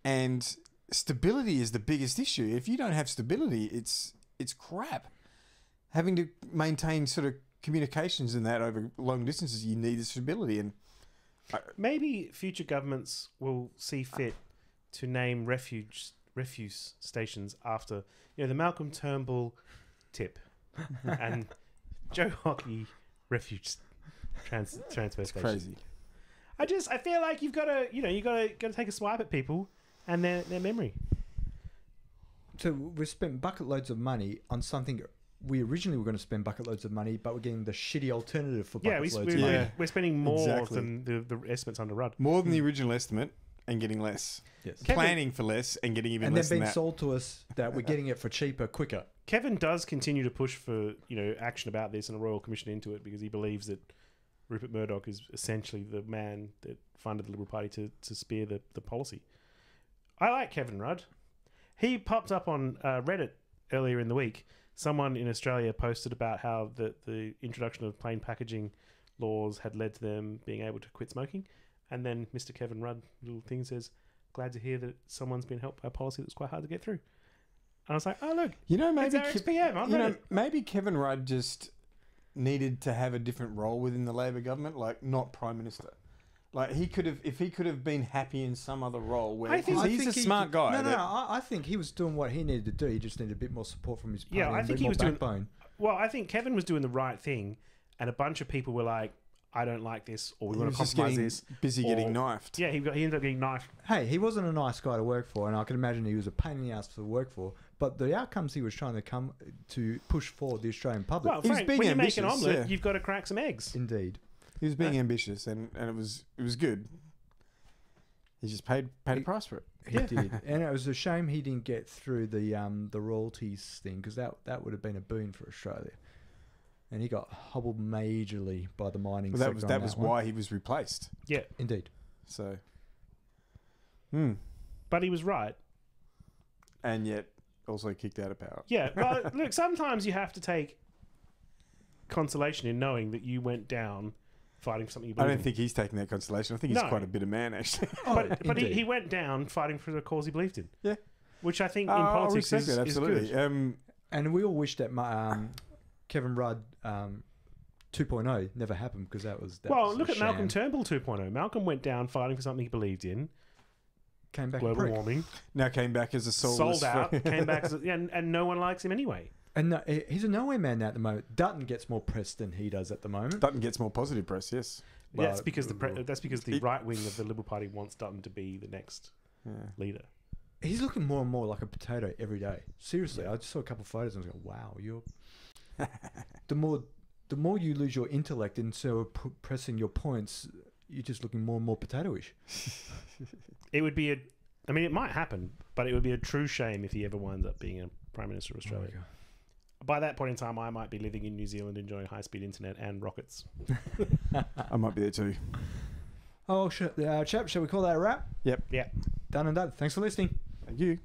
S3: and stability is the biggest issue. If you don't have stability, it's crap. Having to maintain sort of communications and that over long distances, you need the stability. And
S1: Maybe future governments will see fit to name refuse stations after the Malcolm Turnbull tip and Joe Hockey refuge transfer station.
S3: crazy.
S1: I feel like you've got to take a swipe at people and their memory.
S2: So we've spent bucket loads of money on something we originally were going to spend bucket loads of money, but we're getting the shitty alternative for bucket loads of money.
S1: We're spending more
S3: Exactly.
S1: than the estimates under Rudd.
S3: More than the original estimate and getting less.
S2: Yes.
S3: Planning for less and getting even
S2: And
S3: less
S2: they've
S3: than
S2: been
S3: that.
S2: sold to us that we're getting it for cheaper, quicker.
S1: Kevin does continue to push for action about this and a royal commission into it because he believes that Rupert Murdoch is essentially the man that funded the Liberal Party to spear the policy. I like Kevin Rudd. He popped up on Reddit earlier in the week. Someone in Australia posted about how the introduction of plain packaging laws had led to them being able to quit smoking. And then Mr. Kevin Rudd, little thing, says, glad to hear that someone's been helped by a policy that's quite hard to get through. And I was like, oh, look,
S3: maybe
S1: it's RxPM on Reddit.
S3: maybe Kevin Rudd just needed to have a different role within the Labor government, like not Prime Minister. Like he could have, if he could have been happy in some other role, where he's a smart guy.
S2: I think he was doing what he needed to do. He just needed a bit more support from his party.
S1: Yeah, I think he was
S2: backbone.
S1: Well, I think Kevin was doing the right thing, and a bunch of people were like, I don't like this, or we want to compromise this.
S3: Busy getting knifed.
S1: Yeah, he ended up getting knifed.
S2: Hey, he wasn't a nice guy to work for, and I can imagine he was a pain in the ass to work for. But the outcomes he was trying to come to push forward the Australian public.
S1: Well, Frank, when you make an omelette, you've got to crack some eggs.
S2: Indeed,
S3: he was being ambitious, and it was good. He just paid a price for it.
S2: He did, and it was a shame he didn't get through the royalties thing, because that would have been a boon for Australia. And he got hobbled majorly by the mining sector.
S3: That was why he was replaced.
S1: Yeah,
S2: indeed.
S3: So,
S1: but he was right,
S3: and yet also kicked out of power.
S1: Yeah, well, look, sometimes you have to take consolation in knowing that you went down fighting for something you believe in.
S3: I don't think he's taking that consolation. I think he's quite a bitter man, actually.
S1: But he went down fighting for the cause he believed in.
S3: Yeah.
S1: Which I think in politics is
S3: absolutely.
S1: good.
S2: And we all wish that Kevin Rudd 2.0 never happened, because that was
S1: look at Malcolm Turnbull 2.0. Malcolm went down fighting for something he believed in.
S2: Came back
S1: global warming.
S3: Now came back as a soulless.
S1: Sold out. Came back as and no one likes him anyway.
S2: And he's a nowhere man now at the moment. Dutton gets more press than he does at the moment.
S3: Dutton gets more positive press, yes.
S1: Well, that's because the right wing of the Liberal Party wants Dutton to be the next leader.
S2: He's looking more and more like a potato every day. Seriously, I just saw a couple of photos and I was like, wow, you're... the more you lose your intellect instead of pressing your points, you're just looking more and more potato-ish.
S1: It would be it might happen, but it would be a true shame if he ever winds up being a Prime Minister of Australia. By that point in time, I might be living in New Zealand enjoying high-speed internet and rockets.
S3: I might be there too.
S2: Oh, chap, shall we call that a wrap?
S3: Yep.
S1: Yeah.
S2: Done and done. Thanks for listening.
S3: Thank you.